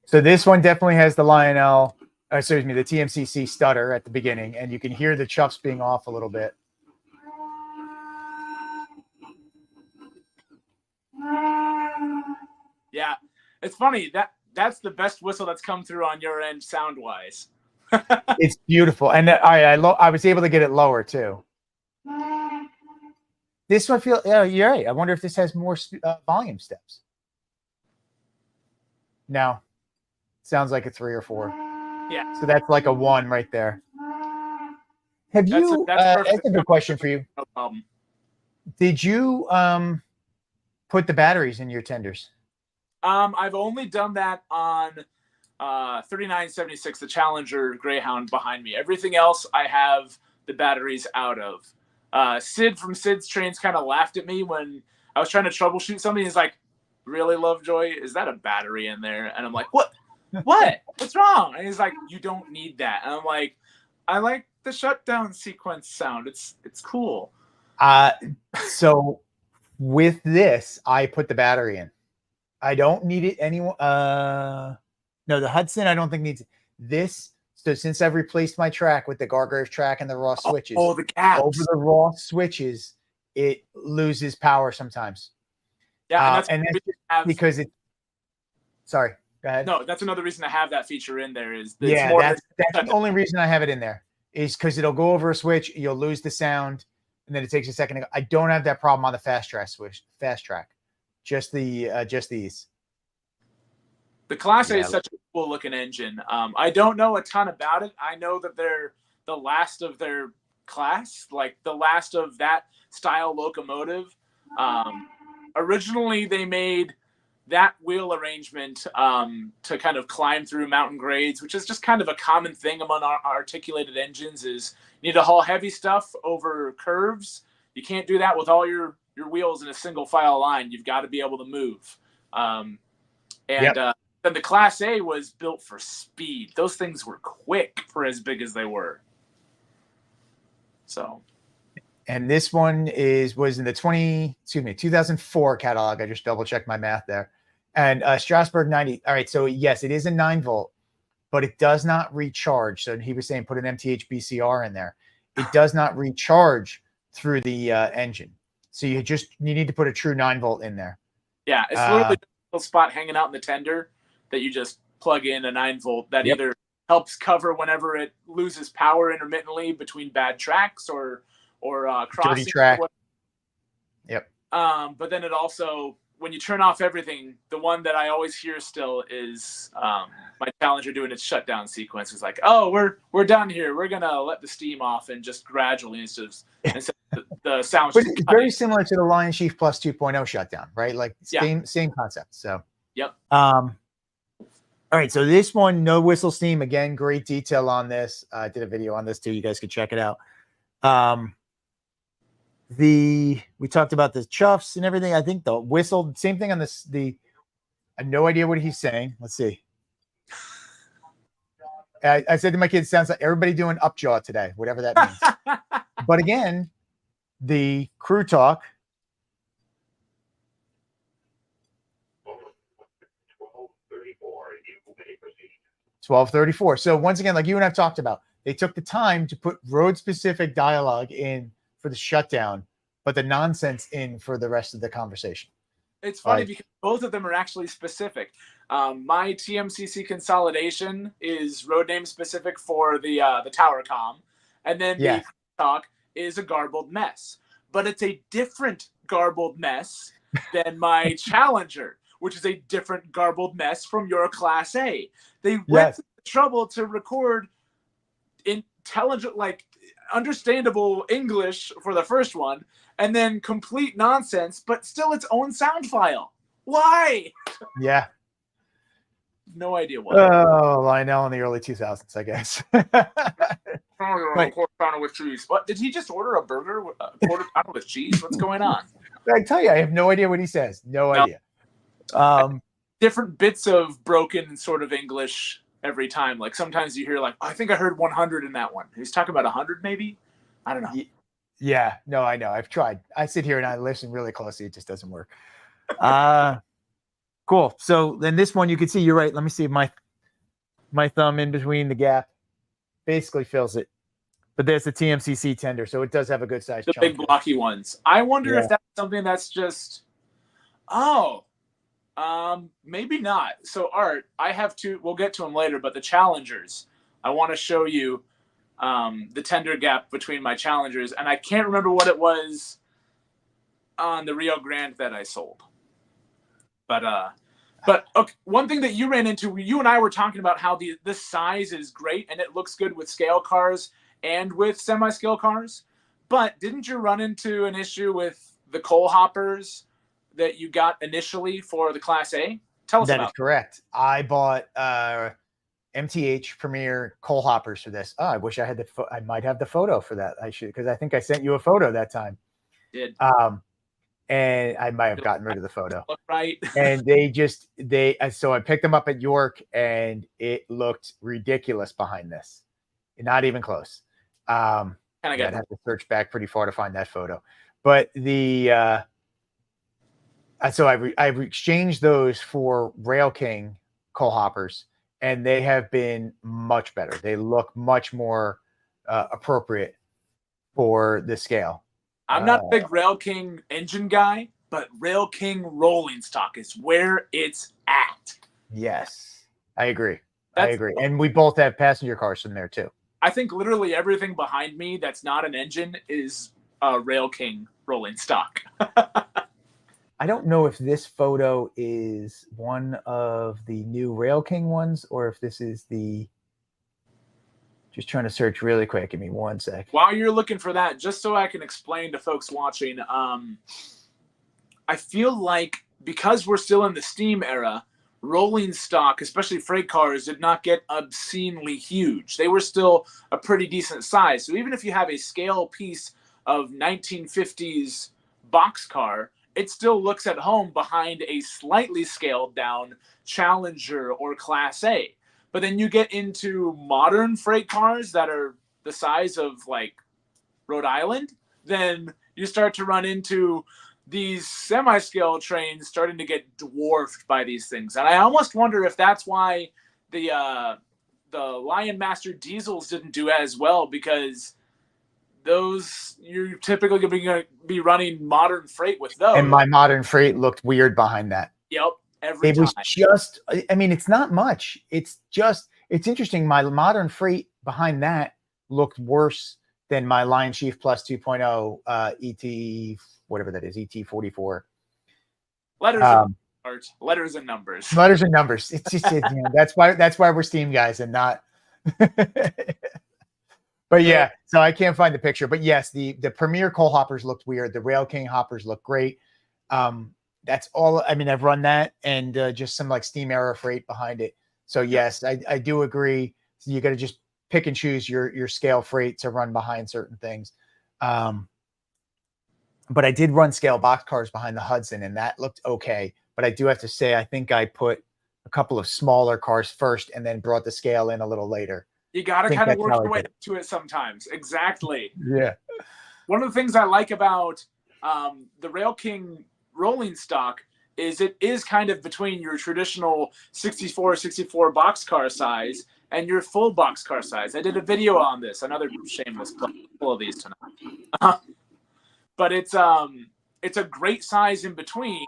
So this one definitely has the the TMCC stutter at the beginning, and you can hear the chuffs being off a little bit. Yeah, it's funny that's the best whistle that's come through on your end sound wise. It's beautiful, and I was able to get it lower too. This one feels, you're right. I wonder if this has more volume steps. No, sounds like a 3 or 4. Yeah. So that's like a 1 right there. Have you? That's a good question for you. No problem. Did you put the batteries in your tenders? I've only done that on 3976, the Challenger Greyhound behind me. Everything else I have the batteries out of. Sid from Sid's Trains kind of laughed at me when I was trying to troubleshoot something. He's like, "Really, Lovejoy? Is that a battery in there?" And I'm like, "What? What? What's wrong?" And he's like, "You don't need that." And I'm like, "I like the shutdown sequence sound. It's cool." So with this, I put the battery in. I don't need it anymore. No, the Hudson I don't think needs it. This. So since I've replaced my track with the Gargraves track and the raw switches, the gaps over the raw switches, it loses power sometimes. Yeah, and that's because it. Sorry, go ahead. No, that's another reason to have that feature in there. That's the only reason I have it in there is because it'll go over a switch, you'll lose the sound, and then it takes a second to go. I don't have that problem on the fast track switch. Fast track, just these. The Class A is such a cool looking engine. I don't know a ton about it. I know that they're the last of their class, like the last of that style locomotive. Originally, they made that wheel arrangement to kind of climb through mountain grades, which is just kind of a common thing among our articulated engines. Is you need to haul heavy stuff over curves. You can't do that with all your wheels in a single file line. You've got to be able to move. Then the Class A was built for speed. Those things were quick for as big as they were. So, and this one was in the 2004 catalog. I just double checked my math there. And Strasbourg 90. All right, so yes, it is a 9-volt, but it does not recharge. So he was saying put an MTH BCR in there. It does not recharge through the engine. So you need to put a true 9-volt in there. Yeah, it's literally a little spot hanging out in the tender that you just plug in a 9-volt that either helps cover whenever it loses power intermittently between bad tracks or crossing. Dirty track. Yep. But then it also, when you turn off everything, the one that I always hear still is my Challenger doing its shutdown sequence. It's like, "Oh, we're done here. We're gonna let the steam off and just gradually instead of the sound." But it's very similar to the Lionchief Plus 2.0 shutdown, right? Like same concept. So. Yep. All right, so this one, no whistle steam. Again, great detail on this. I did a video on this too. You guys can check it out. We talked about the chuffs and everything. I think the whistle, same thing on this. I have no idea what he's saying. Let's see. I said to my kids, sounds like everybody doing upjaw today, whatever that means. But again, the crew talk. 12:34. So once again, like you and I've talked about, they took the time to put road-specific dialogue in for the shutdown, but the nonsense in for the rest of the conversation. It's funny because both of them are actually specific. My TMCC consolidation is road name specific for the tower comm, and then the talk is a garbled mess. But it's a different garbled mess than my Challenger, which is a different garbled mess from your Class A. They went to the trouble to record intelligent, like understandable English for the first one, and then complete nonsense, but still its own sound file. Why? Yeah. No idea why. Oh, Lionel in the early 2000s, I guess. Quarter pounder with cheese. What? Did he just order a burger with a quarter pounder with cheese? What's going on? I tell you, I have no idea what he says. No idea. Different bits of broken sort of English every time. Like sometimes you hear like, I think I heard 100 in that one. He's talking about 100 maybe? I don't know. Yeah, no, I know. I've tried. I sit here and I listen really closely. It just doesn't work. Cool. So then this one, you can see, you're right. Let me see my thumb in between the gap. Basically fills it. But there's the TMCC tender, so it does have a good size chunk. The big blocky ones. I wonder if that's something that's just, maybe not. So Art, I have two, we'll get to them later, but the Challengers, I want to show you the tender gap between my Challengers, and I can't remember what it was on the Rio Grande that I sold. But okay, one thing that you ran into, you and I were talking about how this size is great and it looks good with scale cars and with semi-scale cars. But didn't you run into an issue with the coal hoppers that you got initially for the Class A Tell us That is about. correct. I bought MTH Premier coal hoppers for this. Oh, I wish I had I might have the photo for that. I should, because I think I sent you a photo that time. Did And I might have gotten rid of the photo. look right? And so I picked them up at York, and it looked ridiculous behind this. Not even close. I'd have to search back pretty far to find that photo. But so I've exchanged those for Rail King coal hoppers, and they have been much better. They look much more appropriate for the scale. I'm not a big Rail King engine guy, but Rail King rolling stock is where it's at. Yes, I agree. And we both have passenger cars from there too. I think literally everything behind me that's not an engine is Rail King rolling stock. I don't know if this photo is one of the new Rail King ones, or if this is just trying to search really quick. Give me 1 sec. While you're looking for that, just so I can explain to folks watching, I feel like because we're still in the steam era, rolling stock, especially freight cars, did not get obscenely huge. They were still a pretty decent size. So even if you have a scale piece of 1950s boxcar, it still looks at home behind a slightly scaled down Challenger or Class A. But then you get into modern freight cars that are the size of like Rhode Island, then you start to run into these semi-scale trains starting to get dwarfed by these things. And I almost wonder if that's why the LionMaster diesels didn't do as well, because those, you're typically going to be running modern freight with those. And my modern freight looked weird behind that. Yep. Every time. Was just, I mean, it's not much. It's interesting. My modern freight behind that looked worse than my Lionchief Plus 2.0 ET, whatever that is, ET44. Letters and numbers. Letters and numbers. It's just, that's why we're Steam guys and not. But yeah, so I can't find the picture. But yes, the Premier coal hoppers looked weird. The Rail King hoppers look great. That's all. I mean, I've run that and just some like steam era freight behind it. So yes, I do agree. So you got to just pick and choose your scale freight to run behind certain things. But I did run scale box cars behind the Hudson, and that looked okay. But I do have to say, I think I put a couple of smaller cars first and then brought the scale in a little later. You got to kind of work your way to it sometimes. Exactly. Yeah. One of the things I like about the Rail King rolling stock is it is kind of between your traditional 64 boxcar size and your full boxcar size. I did a video on this. Another shameless full of these tonight. But it's a great size in between,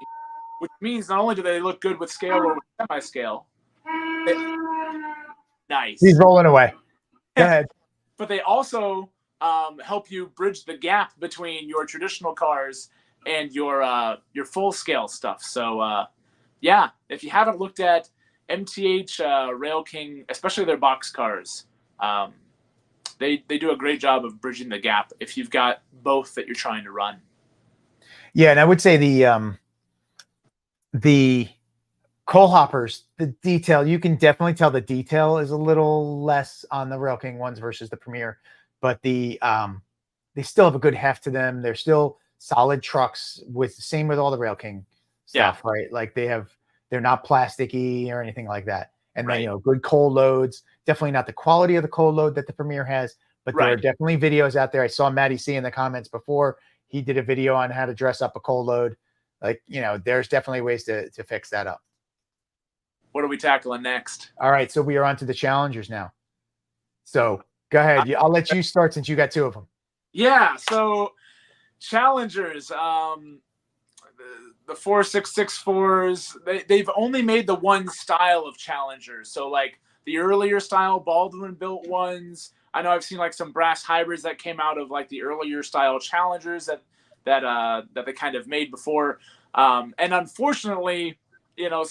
which means not only do they look good with scale or with semi-scale. Nice. He's rolling away. Go ahead. But they also help you bridge the gap between your traditional cars and your full scale stuff. So yeah, if you haven't looked at MTH Rail King, especially their box cars, they do a great job of bridging the gap if you've got both that you're trying to run. Yeah, and I would say the coal hoppers, the detail, you can definitely tell the detail is a little less on the Rail King ones versus the Premier, but they still have a good heft to them. They're still solid trucks same with all the Rail King stuff, right? Like they're not plasticky or anything like that. And then, good coal loads, definitely not the quality of the coal load that the Premier has, but there are definitely videos out there. I saw Matty C in the comments before. He did a video on how to dress up a coal load. Like, there's definitely ways to fix that up. What are we tackling next? All right. So we are on to the Challengers now. So go ahead. I'll let you start since you got two of them. Yeah. So Challengers, the 4664s, they've only made the one style of Challengers. So like the earlier style Baldwin built ones. I know I've seen like some brass hybrids that came out of like the earlier style Challengers that they kind of made before. And unfortunately,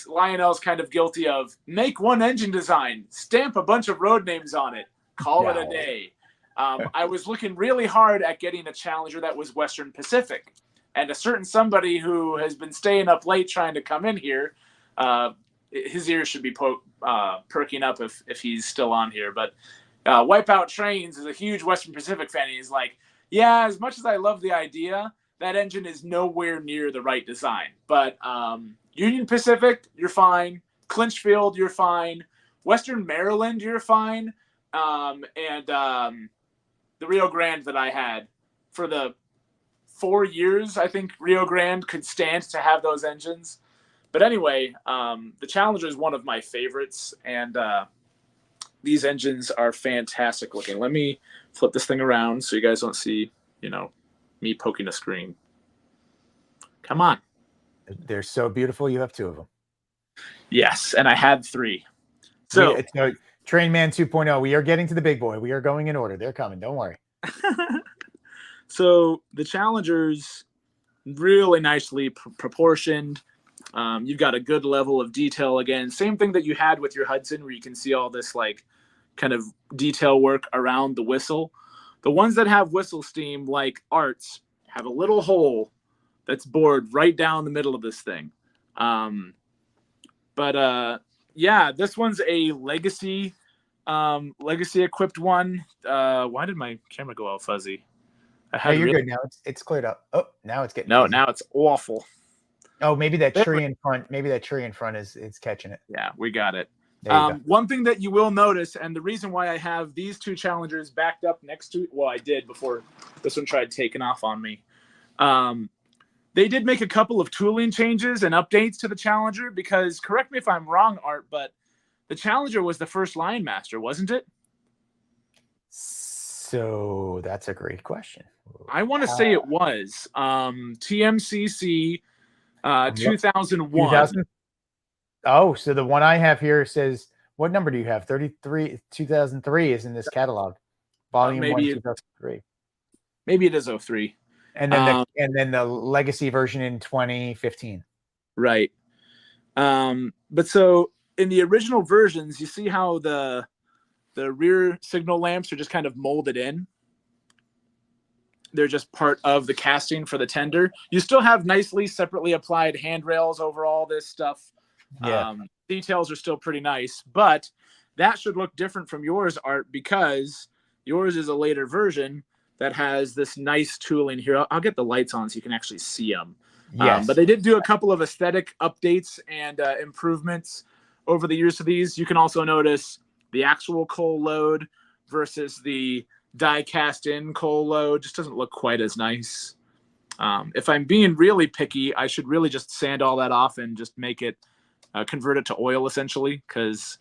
Lionel's kind of guilty of make one engine design, stamp a bunch of road names on it, call it a day. I was looking really hard at getting a Challenger that was Western Pacific. And a certain somebody who has been staying up late trying to come in here his ears should be perking up if he's still on here. But Wipeout Trains is a huge Western Pacific fan. He's like, yeah, as much as I love the idea, that engine is nowhere near the right design. But Union Pacific, you're fine. Clinchfield, you're fine. Western Maryland, you're fine. And the Rio Grande that I had for the 4 years, I think Rio Grande could stand to have those engines. But anyway, the Challenger is one of my favorites, and these engines are fantastic looking. Let me flip this thing around so you guys don't see, me poking a screen. Come on. They're so beautiful. You have 2 of them. Yes, and I had 3. So Train Man 2.0, we are getting to the big boy. We are going in order. They're coming. Don't worry. So the Challenger's really nicely proportioned. You've got a good level of detail again. Same thing that you had with your Hudson, where you can see all this like kind of detail work around the whistle. The ones that have whistle steam, like Arts, have a little hole that's bored right down the middle of this thing. Yeah, this one's a legacy equipped one. Why did my camera go all fuzzy? You're good now. It's cleared up. Oh, now it's getting now it's awful. Oh, maybe that tree in front. Maybe that tree in front is catching it. Yeah, we got it. One thing that you will notice, and the reason why I have these 2 Challengers backed up next to, well, I did before this one tried taking off on me. They did make a couple of tooling changes and updates to the Challenger because, correct me if I'm wrong, Art, but the Challenger was the first LionMaster, wasn't it? So that's a great question. I want to say it was. TMCC 2001. 2000? Oh, so the one I have here says, what number do you have? 33, 2003 is in this catalog. Volume 1, 2003. Maybe it is 03. And then the legacy version in 2015. Right. But so in the original versions, you see how the rear signal lamps are just kind of molded in. They're just part of the casting for the tender. You still have nicely separately applied handrails over all this stuff. Yeah. Details are still pretty nice, but that should look different from yours, Art, because yours is a later version that has this nice tooling here. I'll get the lights on so you can actually see them. Yes. But they did do a couple of aesthetic updates and improvements over the years to these. You can also notice the actual coal load versus the die cast in coal load just doesn't look quite as nice. If I'm being really picky, I should really just sand all that off and just make it convert it to oil essentially, because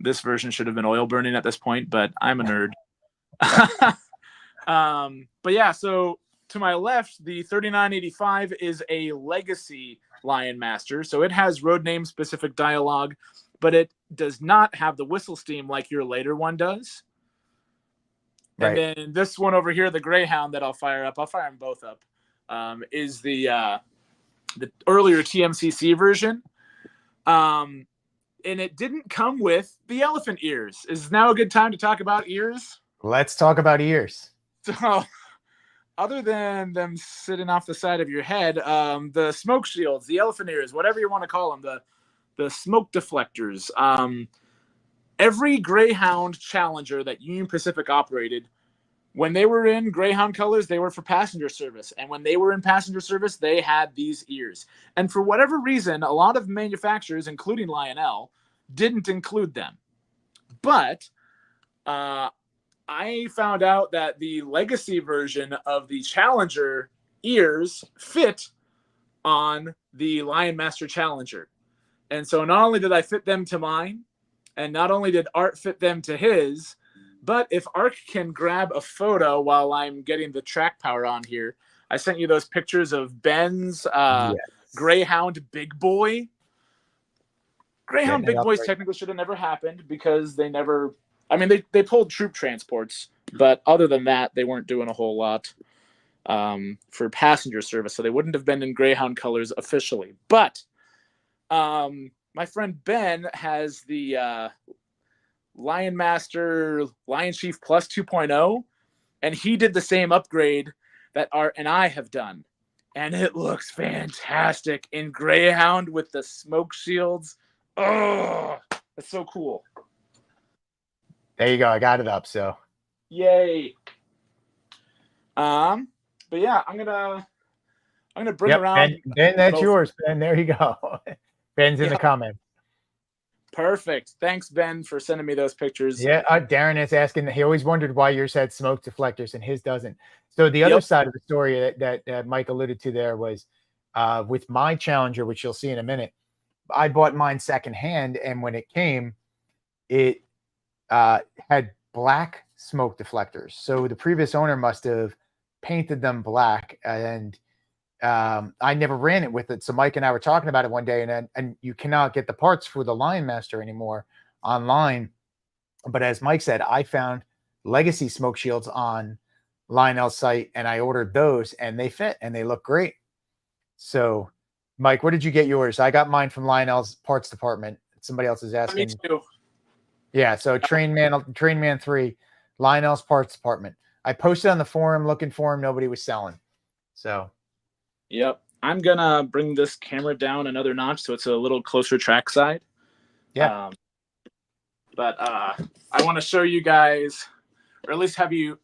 this version should have been oil burning at this point, but I'm a nerd. But yeah, so to my left, the 3985 is a legacy LionMaster. So it has road name specific dialogue, but it does not have the whistle steam like your later one does. Right. And then this one over here, the Greyhound that I'll fire them both up, is the earlier TMCC version. And it didn't come with the elephant ears. Is now a good time to talk about ears? Let's talk about ears. So other than them sitting off the side of your head, the smoke shields, the elephant ears, whatever you want to call them, the smoke deflectors, every Greyhound Challenger that Union Pacific operated, when they were in Greyhound colors, they were for passenger service. And when they were in passenger service, they had these ears. And for whatever reason, a lot of manufacturers, including Lionel, didn't include them. But I found out that the legacy version of the Challenger ears fit on the LionMaster Challenger. And so not only did I fit them to mine, and not only did Art fit them to his, but if Art can grab a photo while I'm getting the track power on here, I sent you those pictures of Ben's Greyhound Big Boy. Greyhound Big Boys technically should have never happened because they never, I mean, they pulled troop transports, but other than that, they weren't doing a whole lot for passenger service. So they wouldn't have been in Greyhound colors officially. But my friend Ben has the LionMaster Lionchief Plus 2.0, and he did the same upgrade that Art and I have done. And it looks fantastic in Greyhound with the smoke shields. Oh, that's so cool. There you go. I got it up. So Yay. But yeah, I'm gonna bring around. Ben, that's yours, Ben. There you go. Ben's in the comments. Perfect. Thanks, Ben, for sending me those pictures. Yeah, Darren is asking. He always wondered why yours had smoke deflectors and his doesn't. So the other side of the story that Mike alluded to there was with my Challenger, which you'll see in a minute. I bought mine secondhand, and when it came, it had black smoke deflectors. So the previous owner must have painted them black, and I never ran it with it. So Mike and I were talking about it one day, and you cannot get the parts for the LionMaster anymore online. But as Mike said, I found legacy smoke shields on Lionel's site, and I ordered those, and they fit and they look great. So Mike, where did you get yours? I got mine from Lionel's parts department. Somebody else is asking. Me too. Yeah, so Train Man 3, Lionel's parts department. I posted on the forum looking for him. Nobody was selling. So yep. I'm gonna bring this camera down another notch so it's a little closer trackside. Yeah. But I want to show you guys, or at least have you.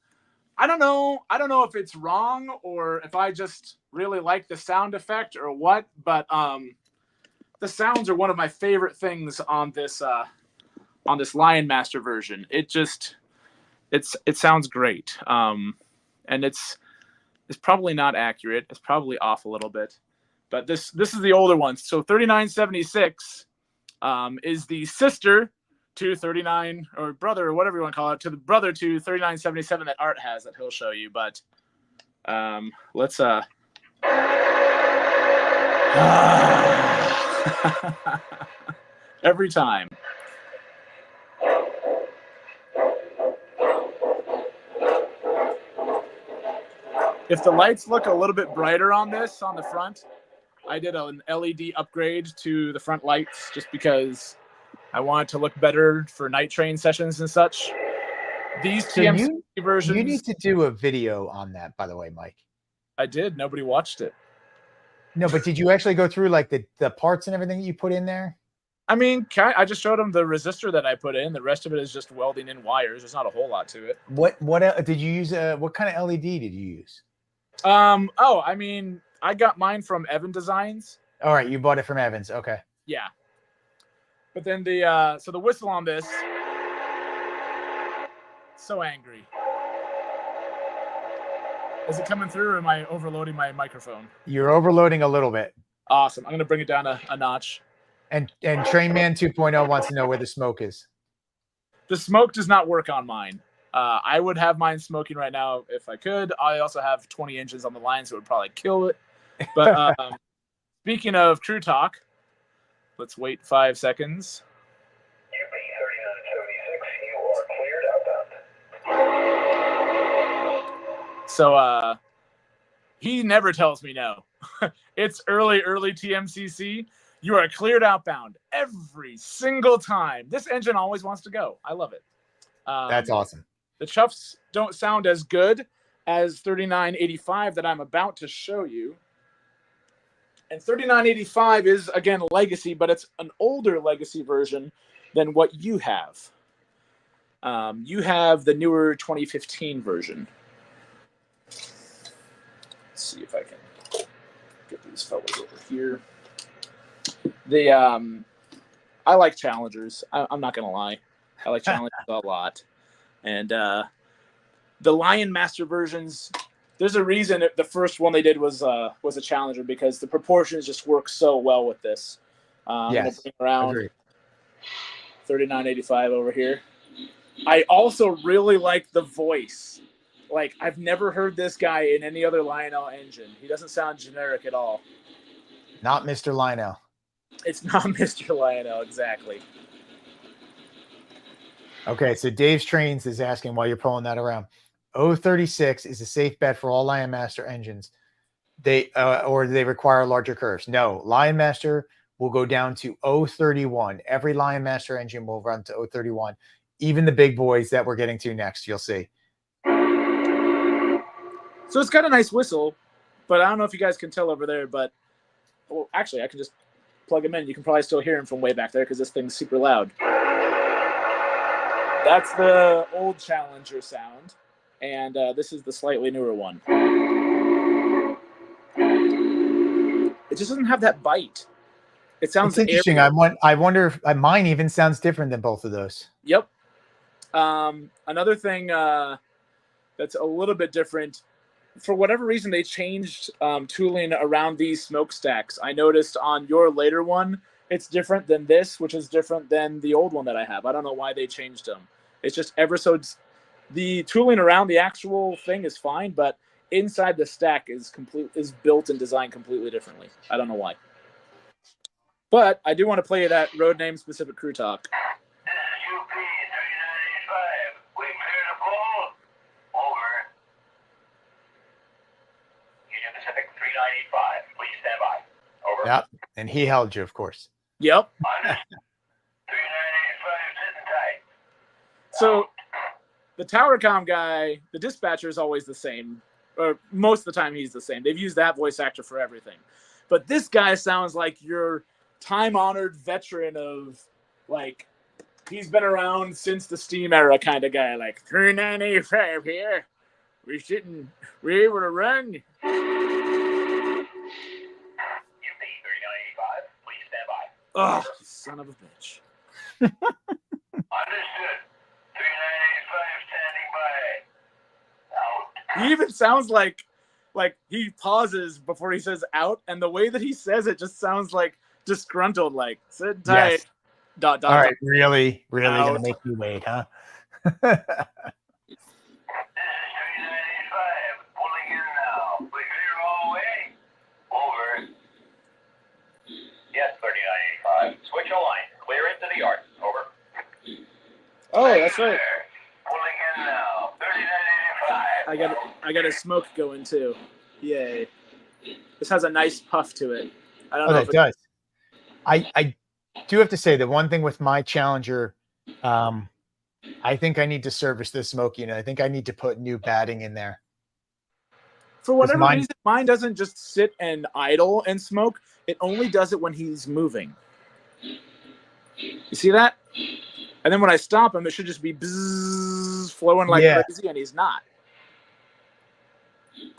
I don't know if it's wrong or if I just really like the sound effect or what, but the sounds are one of my favorite things on this LionMaster version. It sounds great. And it's probably not accurate. It's probably off a little bit, but this is the older one. So 3976 is the sister to 39 or brother or whatever you want to call it, to the brother to 3977 that Art has that he'll show you. But let's every time. If the lights look a little bit brighter on this on the front, I did an LED upgrade to the front lights just because I want it to look better for night train sessions and such. These TMCC versions. You need to do a video on that, by the way, Mike. I did. Nobody watched it. No, but did you actually go through like the parts and everything that you put in there? I mean, I just showed them the resistor that I put in. The rest of it is just welding in wires. There's not a whole lot to it. What did you use? What kind of LED did you use? I mean, I got mine from Evan Designs. All right, you bought it from Evans. Okay. Yeah. But then the whistle on this, so angry. Is it coming through or am I overloading my microphone? You're overloading a little bit. Awesome. I'm going to bring it down a notch. And Train Man 2.0 wants to know where the smoke is. The smoke does not work on mine. I would have mine smoking right now if I could. I also have 20 engines on the line, so it would probably kill it. But speaking of crew talk, let's wait 5 seconds. UP 3976, you are cleared outbound. So he never tells me no. It's early TMCC. You are cleared outbound every single time. This engine always wants to go. I love it. That's awesome. The chuffs don't sound as good as 3985 that I'm about to show you. And 3985 is, again, legacy, but it's an older legacy version than what you have. You have the newer 2015 version. Let's see if I can get these fellas over here. I like Challengers. I'm not going to lie. I like Challengers a lot. And the LionMaster versions, there's a reason the first one they did was a Challenger because the proportions just work so well with this. Yes. Bring around 3985 over here. I also really like the voice. Like, I've never heard this guy in any other Lionel engine. He doesn't sound generic at all. Not Mr. Lionel. It's not Mr. Lionel, exactly. Okay, so Dave's Trains is asking while you're pulling that around. 036 is a safe bet for all LionMaster engines. Or they require larger curves. No, LionMaster will go down to 031. Every LionMaster engine will run to 031. Even the big boys that we're getting to next, you'll see. So it's got a nice whistle, but I don't know if you guys can tell over there, but well, actually I can just plug him in. You can probably still hear him from way back there because this thing's super loud. That's the old Challenger sound, and this is the slightly newer one. It just doesn't have that bite. It sounds interesting. airy. I wonder if mine even sounds different than both of those. Yep. Another thing that's a little bit different, for whatever reason, they changed tooling around these smokestacks. I noticed on your later one, it's different than this, which is different than the old one that I have. I don't know why they changed them. It's just the tooling around the actual thing is fine, but inside the stack is built and designed completely differently. I don't know why. But I do want to play that road name specific crew talk. This is UP 3985. We clear the ball. Over. Union Pacific 3985. Please stand by. Over. Yep. And he held you, of course. Yep. 3985 sitting tight. So the tower comm guy, the dispatcher is always the same, or most of the time he's the same. They've used that voice actor for everything. But this guy sounds like your time-honored veteran of, like, he's been around since the Steam era kind of guy. Like, 3985 here. We're able to run. UP 3985. Please stand by. Oh, son of a bitch. Understood. 3985 standing by. Out. He even sounds like he pauses before he says out, and the way that he says it just sounds like disgruntled, like sit tight. Yes. Dot, All right, really out. gonna make you wait, huh? This is 3985. Pulling in now. We clear all the way. Over. Yes, 3985. Switch a line. Clear into the yard. Over. Oh, that's right. Pulling in now. 3985. I got a smoke going too. Yay! This has a nice puff to it. I don't know if it does. I do have to say the one thing with my Challenger, I think I need to service this smoke unit. I think I need to put new batting in there. For whatever reason, mine doesn't just sit and idle and smoke. It only does it when he's moving. You see that? And then when I stop him, it should just be bzzz, flowing like crazy, and he's not.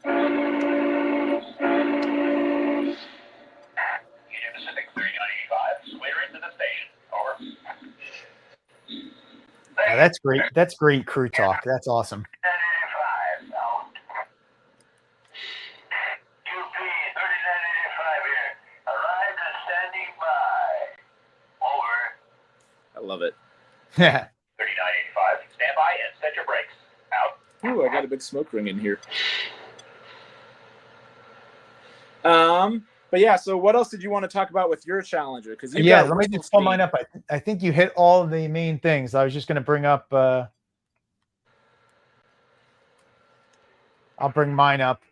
Union Pacific 3985. Clear into the station. Over. Yeah, that's great. That's great crew talk. That's awesome. 3985. Out. UP 3985 here. Arrived and standing by. Over. I love it. Yeah. 3985. Stand by and set your brakes. Out. Ooh, I got a big smoke ring in here. But yeah, so what else did you want to talk about with your Challenger? Because Yeah, let me just pull mine up. I think you hit all the main things. I was just going to bring up. I'll bring mine up.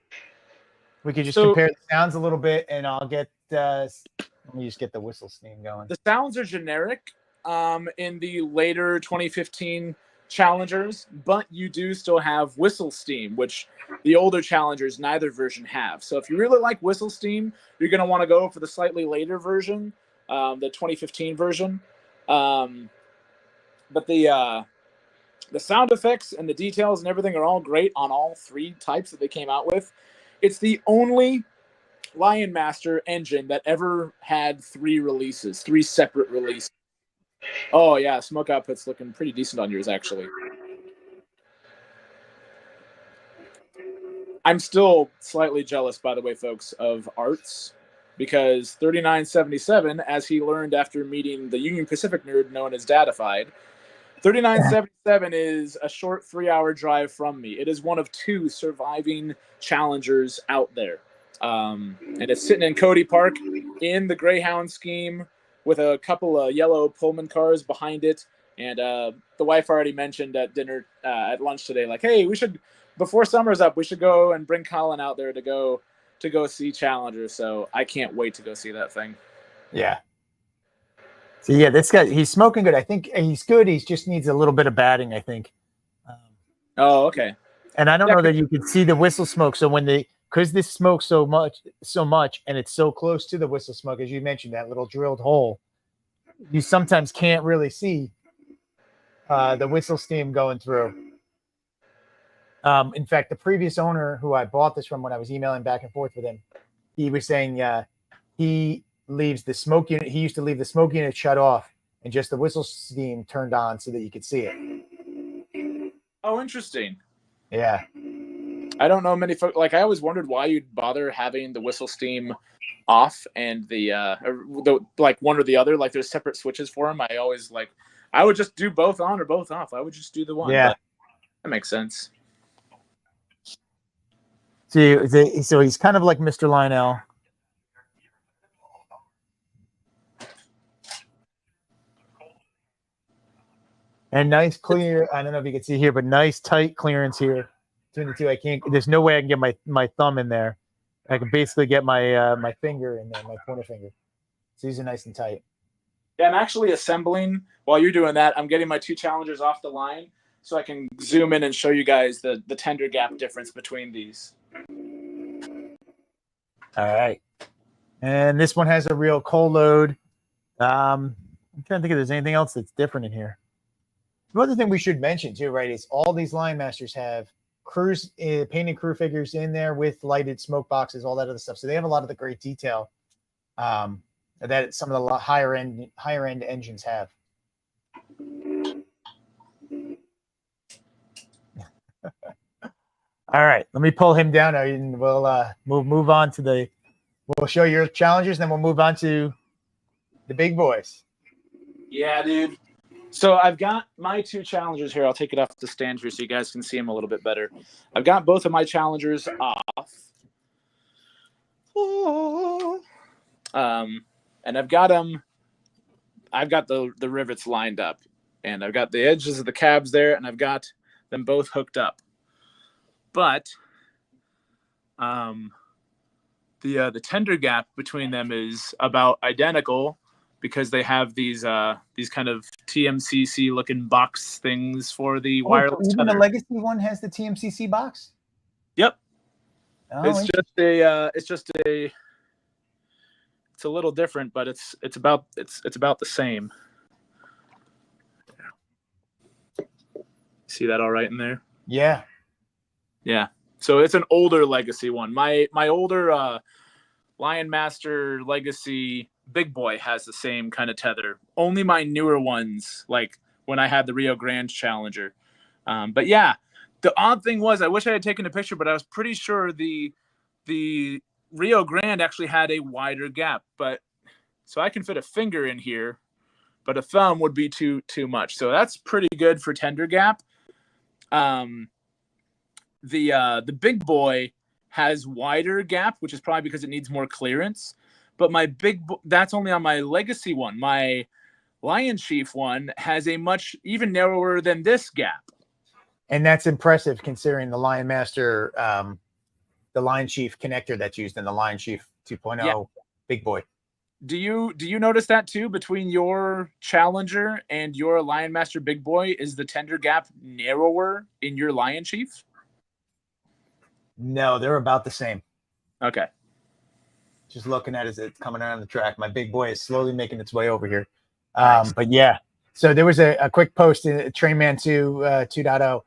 We could just compare the sounds a little bit, and I'll get. Let me just get the whistle steam going. The sounds are generic in the later 2015 Challengers, but you do still have whistle steam, which the older Challengers, neither version have. So if you really like whistle steam, you're going to want to go for the slightly later version, the 2015 version. But the sound effects and the details and everything are all great on all three types that they came out with. It's the only LionMaster engine that ever had three separate releases. Oh yeah, smoke output's looking pretty decent on yours, actually. I'm still slightly jealous, by the way, folks, of Arts, because 3977, as he learned after meeting the Union Pacific nerd known as Dadified, 3977 is a short 3-hour drive from me. It is one of 2 surviving Challengers out there. And it's sitting in Cody Park in the Greyhound scheme with a couple of yellow Pullman cars behind it. And the wife already mentioned at dinner, at lunch today, like, hey, we should, before summer's up, we should go and bring Colin out there to go see Challenger. So I can't wait to go see that thing. Yeah. So yeah, this guy, he's smoking good. I think he's good. He just needs a little bit of batting, I think. Oh, okay. And I don't know that you can see the whistle smoke. So when the because this smokes so much, and it's so close to the whistle smoke, as you mentioned, that little drilled hole, you sometimes can't really see the whistle steam going through. In fact, the previous owner who I bought this from, when I was emailing back and forth with him, he was saying he leaves the smoke unit. He used to leave the smoke unit shut off and just the whistle steam turned on so that you could see it. Oh, interesting. Yeah. I don't know many folks. Like, I always wondered why you'd bother having the whistle steam off and the like one or the other. Like, there's separate switches for them. I would just do both on or both off. I would just do the one. Yeah, that makes sense. So he's kind of like Mr. Lionel. And nice clear. I don't know if you can see here, but nice tight clearance here between the two. I can't. There's no way I can get my thumb in there. I can basically get my my finger in there, my pointer finger. So these are nice and tight. Yeah, I'm actually assembling while you're doing that. I'm getting my two challengers off the line so I can zoom in and show you guys the tender gap difference between these. All right. And this one has a real cold load. I'm trying to think if there's anything else that's different in here. The other thing we should mention too, right, is all these LionMasters have crews, painted crew figures in there with lighted smoke boxes, all that other stuff. So they have a lot of the great detail that some of the higher end engines have. All right, let me pull him down, and we'll move on to we'll show your challengers, then we'll move on to the big boys. Yeah, dude. So I've got my two challengers here. I'll take it off the stand here so you guys can see them a little bit better. I've got both of my challengers off. And I've got the rivets lined up, and I've got the edges of the cabs there, and I've got them both hooked up. But the tender gap between them is about identical because they have these kind of TMCC looking box things for the wireless. Even the Legacy one has the TMCC box? Yep. Oh, it's a little different, but it's about the same. See that all right in there? Yeah. Yeah. So it's an older Legacy one. My older LionMaster Legacy Big Boy has the same kind of tether. Only my newer ones, like when I had the Rio Grande Challenger. But yeah, the odd thing was I wish I had taken a picture, but I was pretty sure the Rio Grande actually had a wider gap. But so I can fit a finger in here, but a thumb would be too much. So that's pretty good for tender gap. The Big Boy has wider gap, which is probably because it needs more clearance. But that's only on my Legacy one. My Lionchief one has a much even narrower than this gap. And that's impressive considering the LionMaster, the Lionchief connector that's used in the Lionchief 2.0 Big Boy. Do you notice that too between your Challenger and your LionMaster Big Boy? Is the tender gap narrower in your Lionchief? No, they're about the same. Okay. Just looking at it as it's coming out on the track. My Big Boy is slowly making its way over here. Nice. But yeah, so there was a quick post in Trainman 2 2.0.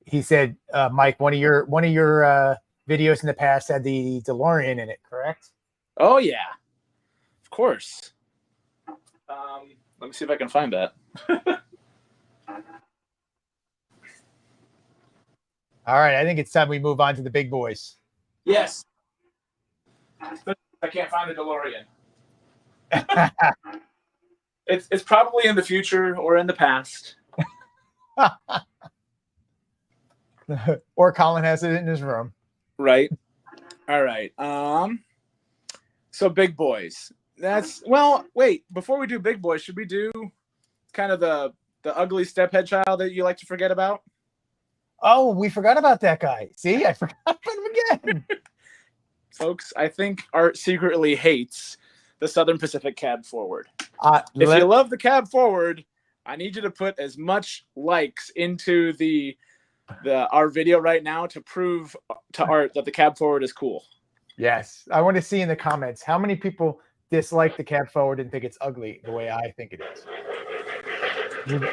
He said, Mike, one of your videos in the past had the DeLorean in it, correct? Oh yeah, of course. Let me see if I can find that. All right, I think it's time we move on to the big boys. Yes. I can't find the DeLorean. It's probably in the future or in the past. Or Colin has it in his room. Right. All right. So big boys. Wait, before we do big boys, should we do kind of the ugly stephead child that you like to forget about? Oh, we forgot about that guy. See, I forgot about him again. Folks, I think Art secretly hates the Southern Pacific cab forward. If you love the cab forward, I need you to put as much likes into the our video right now to prove to Art that the cab forward is cool. Yes. I want to see in the comments how many people dislike the cab forward and think it's ugly the way I think it is.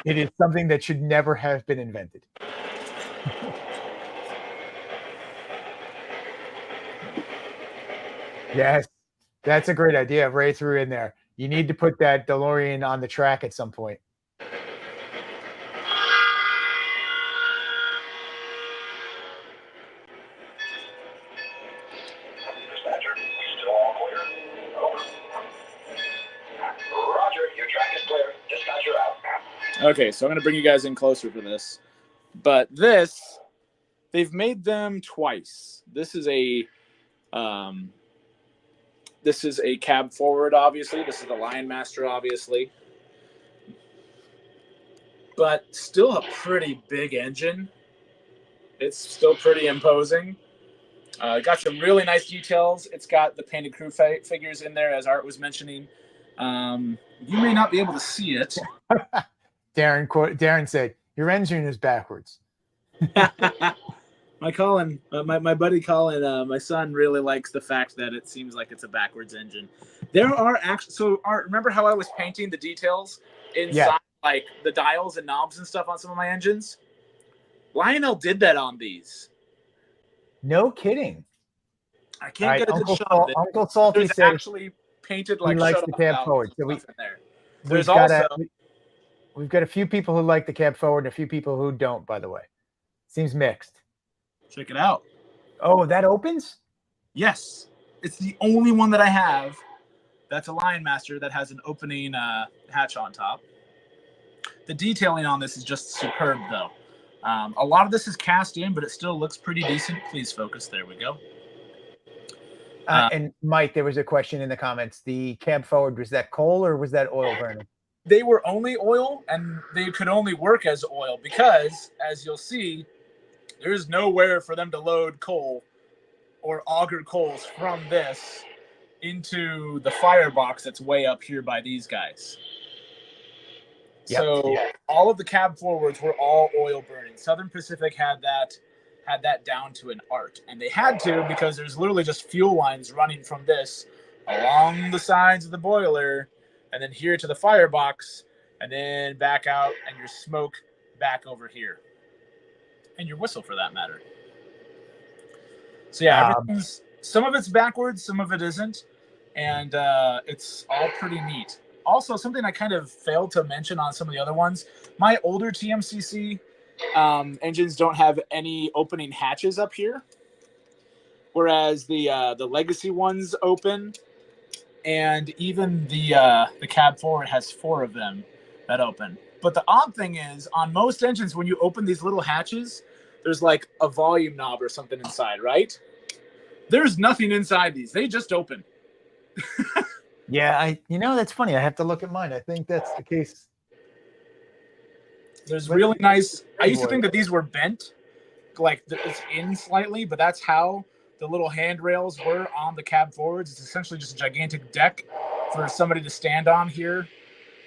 It is something that should never have been invented. Yes, that's a great idea. Ray threw in there. You need to put that DeLorean on the track at some point. Dispatcher, still all clear? Over. Roger, your track is clear. Dispatcher out. Okay, so I'm going to bring you guys in closer for this. But this, they've made them twice. This is a cab forward, obviously. This is the LionMaster, obviously. But still a pretty big engine. It's still pretty imposing. Got some really nice details. It's got the painted crew figures in there, as Art was mentioning. You may not be able to see it. Darren said, your engine is backwards. My buddy Colin, my son really likes the fact that it seems like it's a backwards engine. There are actually, so Art, remember how I was painting the details inside, like the dials and knobs and stuff on some of my engines? Lionel did that on these. No kidding. I can't get a good shot of it. Uncle Salty There's said actually painted like he likes the cab forward. So in there. We've got a few people who like the cab forward and a few people who don't, by the way. Seems mixed. Check it out. Oh, that opens? Yes. It's the only one that I have that's a LionMaster that has an opening hatch on top. The detailing on this is just superb, though. A lot of this is cast in, but it still looks pretty decent. Please focus. There we go. And Mike, there was a question in the comments. The cab forward, was that coal or was that oil burning? They were only oil, and they could only work as oil because, as you'll see, there's nowhere for them to load coal or auger coals from this into the firebox that's way up here by these guys. Yep. So all of the cab forwards were all oil burning. Southern Pacific had that down to an art, and they had to because there's literally just fuel lines running from this along the sides of the boiler and then here to the firebox and then back out, and your smoke back over here. And your whistle, for that matter. So yeah, some of it's backwards, some of it isn't, and it's all pretty neat. Also, something I kind of failed to mention on some of the other ones, my older TMCC engines don't have any opening hatches up here, whereas the legacy ones open, and even the cab forward has 4 of them that open. But the odd thing is, on most engines, when you open these little hatches, there's like a volume knob or something inside, right? There's nothing inside these. They just open. Yeah, that's funny. I have to look at mine. I think that's the case. There's really nice. I used to think that these were bent, like it's in slightly, but that's how the little handrails were on the cab forwards. It's essentially just a gigantic deck for somebody to stand on here.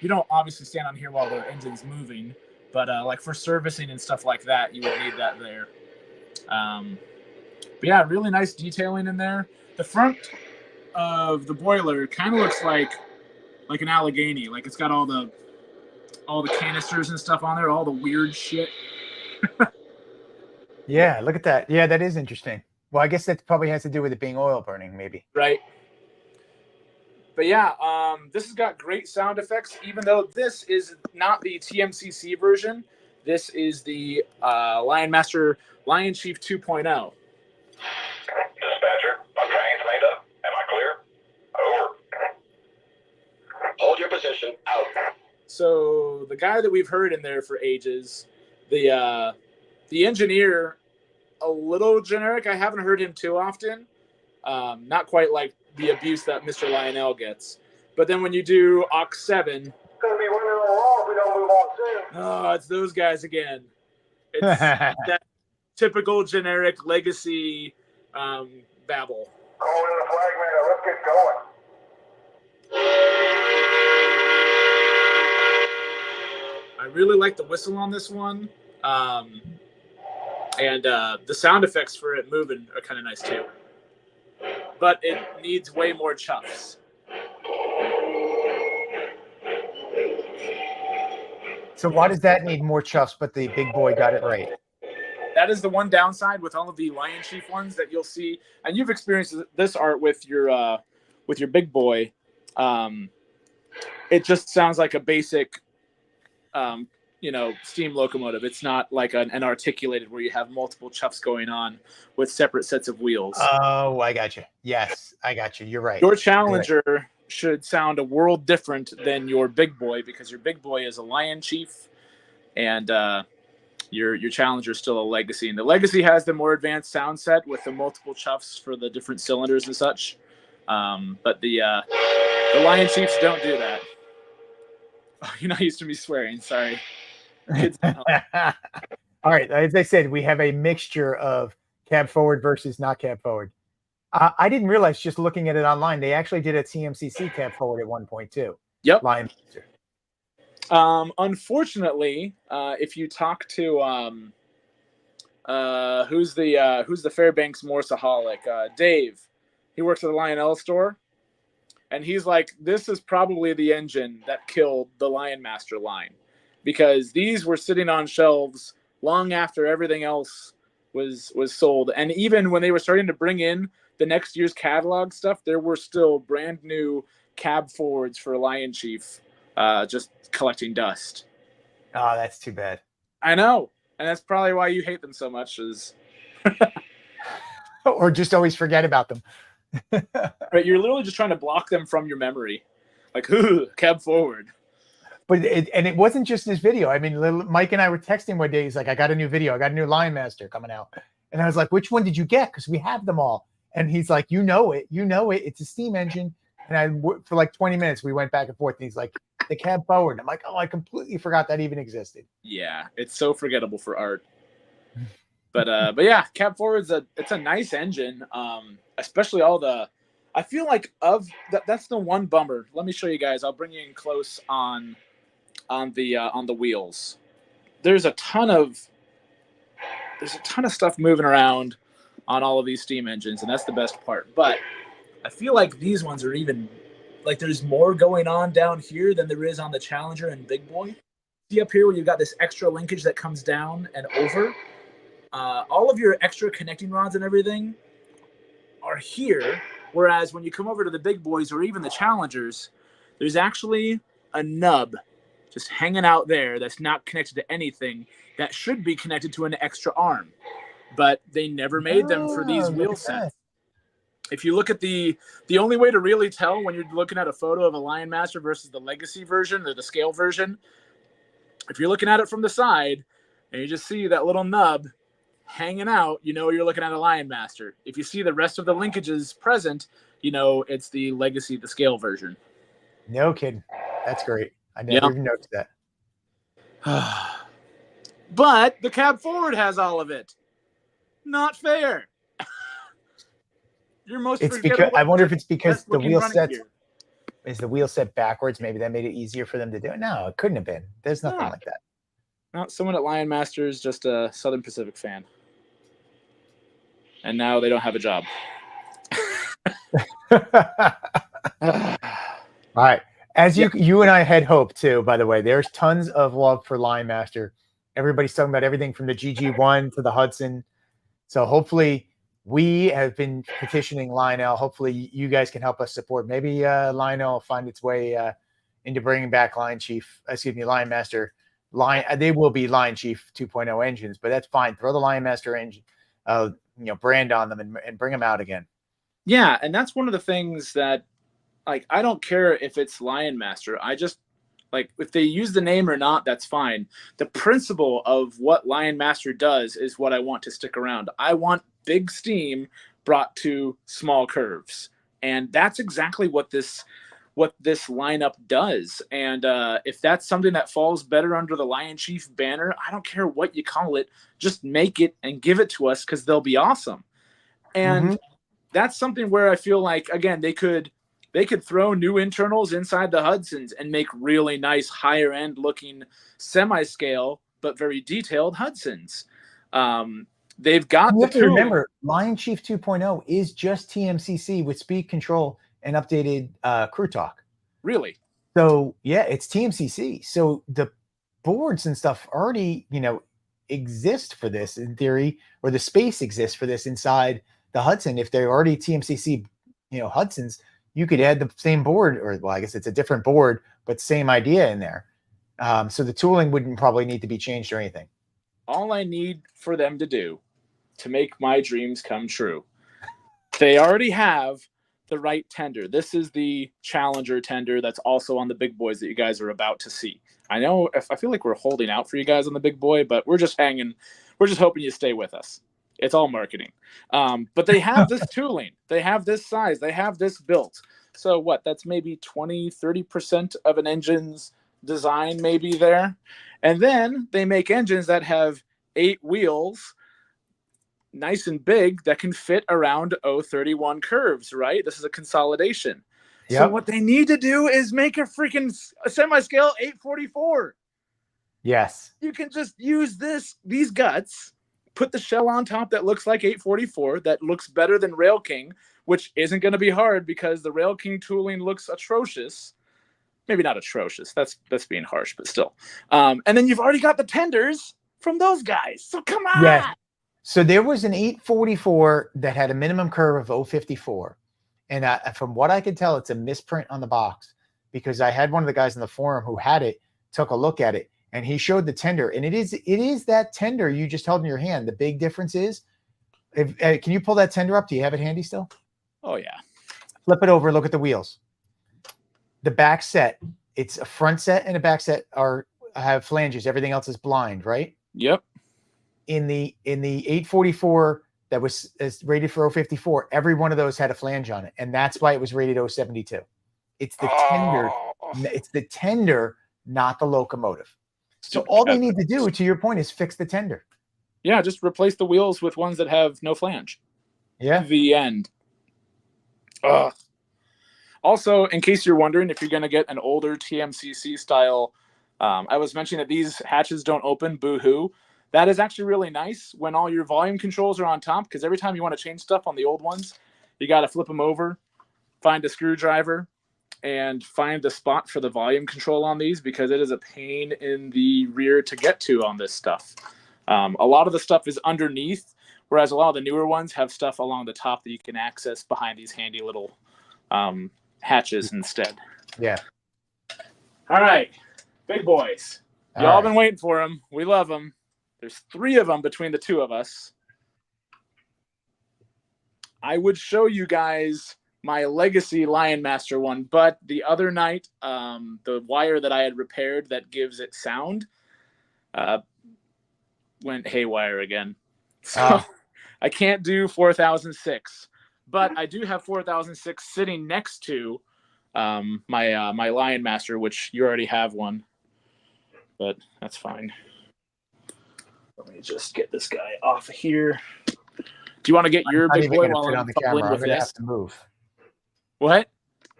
You don't obviously stand on here while the engine's moving, but like for servicing and stuff like that, you would need that there. But yeah, really nice detailing in there. The front of the boiler kind of looks like an Allegheny. Like it's got all the canisters and stuff on there, all the weird shit. Yeah, look at that. Yeah, that is interesting. Well, I guess that probably has to do with it being oil burning, maybe. Right. But yeah, this has got great sound effects, even though this is not the TMCC version. This is the LionMaster Lionchief 2.0. Dispatcher, my train's made up. Am I clear? Over. Hold your position. Out. So the guy that we've heard in there for ages, the engineer, a little generic. I haven't heard him too often. Not quite like the abuse that Mr. Lionel gets. But then when you do Aux 7, It's gonna be winter on wall if we don't move on soon. oh, it's those guys again. It's that typical generic legacy babble. Calling in the flag man. Let's get going. I really like the whistle on this one. And the sound effects for it moving are kind of nice too. But it needs way more chuffs. So why does that need more chuffs, but the big boy got it right? That is the one downside with all of the Lionchief ones that you'll see, and you've experienced this art with your big boy. It just sounds like a basic, steam locomotive. It's not like an articulated where you have multiple chuffs going on with separate sets of wheels. Oh, I got you. Yes, I got you. You're right. Your Challenger should sound a world different than your big boy, because your big boy is a Lionchief, and your Challenger is still a Legacy. And the Legacy has the more advanced sound set with the multiple chuffs for the different cylinders and such. But the Lionchiefs don't do that. Oh, you're not used to me swearing. Sorry. Kids. All right. As I said, we have a mixture of cab forward versus not cab forward. I didn't realize, just looking at it online, they actually did a TMCC cab forward at 1.2. Yep. LionMaster. Unfortunately, if you talk to who's the Fairbanks Morsaholic, Dave, he works at the Lionel store, and he's like, this is probably the engine that killed the LionMaster line, because these were sitting on shelves long after everything else was sold, and even when they were starting to bring in the next year's catalog stuff, there were still brand new cab forwards for Lionchief, just collecting dust. Oh, that's too bad. I know, and that's probably why you hate them so much. Or just always forget about them. Right, you're literally just trying to block them from your memory, like cab forward. But it wasn't just this video. I mean, Mike and I were texting one day. He's like, I got a new video. I got a new LionMaster coming out. And I was like, which one did you get? Because we have them all. And he's like, you know it. It's a steam engine. And for like 20 minutes, we went back and forth. And he's like, the cab forward. I'm like, oh, I completely forgot that even existed. Yeah, it's so forgettable for art. But yeah, cab forward's it's a nice engine. Especially I feel like that's the one bummer. Let me show you guys. I'll bring you in close on the wheels. There's a ton of stuff moving around on all of these steam engines, and that's the best part. But I feel like these ones are even, like, there's more going on down here than there is on the Challenger and Big Boy. See up here where you've got this extra linkage that comes down and over? All of your extra connecting rods and everything are here, whereas when you come over to the Big Boys or even the Challengers, there's actually a nub just hanging out there that's not connected to anything that should be connected to an extra arm. But they never made them for these wheel sets. If you look at the only way to really tell when you're looking at a photo of a LionMaster versus the Legacy version or the scale version, if you're looking at it from the side and you just see that little nub hanging out, you know you're looking at a LionMaster. If you see the rest of the linkages present, you know it's the Legacy, the scale version. No kidding. That's great. I never even noticed that. But the cab forward has all of it. Not fair. It's because I wonder if it's because the wheel sets is the wheel set backwards. Maybe that made it easier for them to do it. No, it couldn't have been. There's nothing like that. No, someone at LionMaster is just a Southern Pacific fan, and now they don't have a job. All right. As you and I had hoped too, by the way, there's tons of love for LionMaster. Everybody's talking about everything from the GG1 to the Hudson. So hopefully we have been petitioning Lionel. Hopefully you guys can help us support. Maybe Lionel will find its way into bringing back LionMaster. They will be Lionchief 2.0 engines, but that's fine. Throw the LionMaster engine, brand on them and bring them out again. Yeah, and that's one of the things that, like, I don't care if it's LionMaster. I just, like, if they use the name or not, that's fine. The principle of what LionMaster does is what I want to stick around. I want big steam brought to small curves. And that's exactly what this lineup does. And if that's something that falls better under the Lionchief banner, I don't care what you call it. Just make it and give it to us, because they'll be awesome. And that's something where I feel like, again, they could throw new internals inside the Hudsons and make really nice higher end looking semi-scale but very detailed Hudsons. They've got You the have to tooling. remember, Lionchief 2.0 is just TMCC with speed control and updated crew talk. Really? So yeah, it's TMCC. So the boards and stuff already, exist for this in theory, or the space exists for this inside the Hudson. If they're already TMCC, Hudsons, you could add the same board, or well, I guess it's a different board, but same idea in there. So the tooling wouldn't probably need to be changed or anything. All I need for them to do to make my dreams come true, they already have the right tender. This is the Challenger tender that's also on the big boys that you guys are about to see. I know I feel like we're holding out for you guys on the big boy, but we're just hanging. We're just hoping you stay with us. It's all marketing. But they have this tooling. They have this size. They have this built. So what? That's maybe 20, 30% of an engine's design maybe there. And then they make engines that have 8 wheels, nice and big, that can fit around 031 curves, right? This is a consolidation. Yep. So what they need to do is make a semi-scale 844. Yes. You can just use these guts, put the shell on top that looks like 844, that looks better than Rail King, which isn't going to be hard because the Rail King tooling looks atrocious. Maybe not atrocious. That's being harsh, but still. And then you've already got the tenders from those guys. So come on. Yes. So there was an 844 that had a minimum curve of 054. And from what I could tell, it's a misprint on the box, because I had one of the guys in the forum who had it, took a look at it, and he showed the tender. And it is that tender you just held in your hand. The big difference is, can you pull that tender up? Do you have it handy still? Oh, yeah. Flip it over. Look at the wheels. The back set, it's a front set and a back set have flanges. Everything else is blind, right? Yep. In the 844 that was rated for 054, every one of those had a flange on it, and that's why it was rated 072. It's the tender. It's the tender, not the locomotive. So all they need to do, to your point, is fix the tender. Yeah, just replace the wheels with ones that have no flange. Yeah. The end. Also, in case you're wondering if you're going to get an older TMCC style, I was mentioning that these hatches don't open, boo-hoo. That is actually really nice when all your volume controls are on top, because every time you want to change stuff on the old ones, you got to flip them over, find a screwdriver, and find the spot for the volume control on these, because it is a pain in the rear to get to on this stuff. A lot of the stuff is underneath, whereas a lot of the newer ones have stuff along the top that you can access behind these handy little hatches instead. Yeah. All right, big boys. Y'all been waiting for them. We love them. There's 3 of them between the 2 of us. I would show you guys my legacy LionMaster one, but the other night, the wire that I had repaired that gives it sound went haywire again. So I can't do 4006, but I do have 4006 sitting next to my LionMaster, which you already have one, but that's fine. Let me just get this guy off of here. Do you want to get your big boy while I'm on the camera? I'm gonna have to move. What?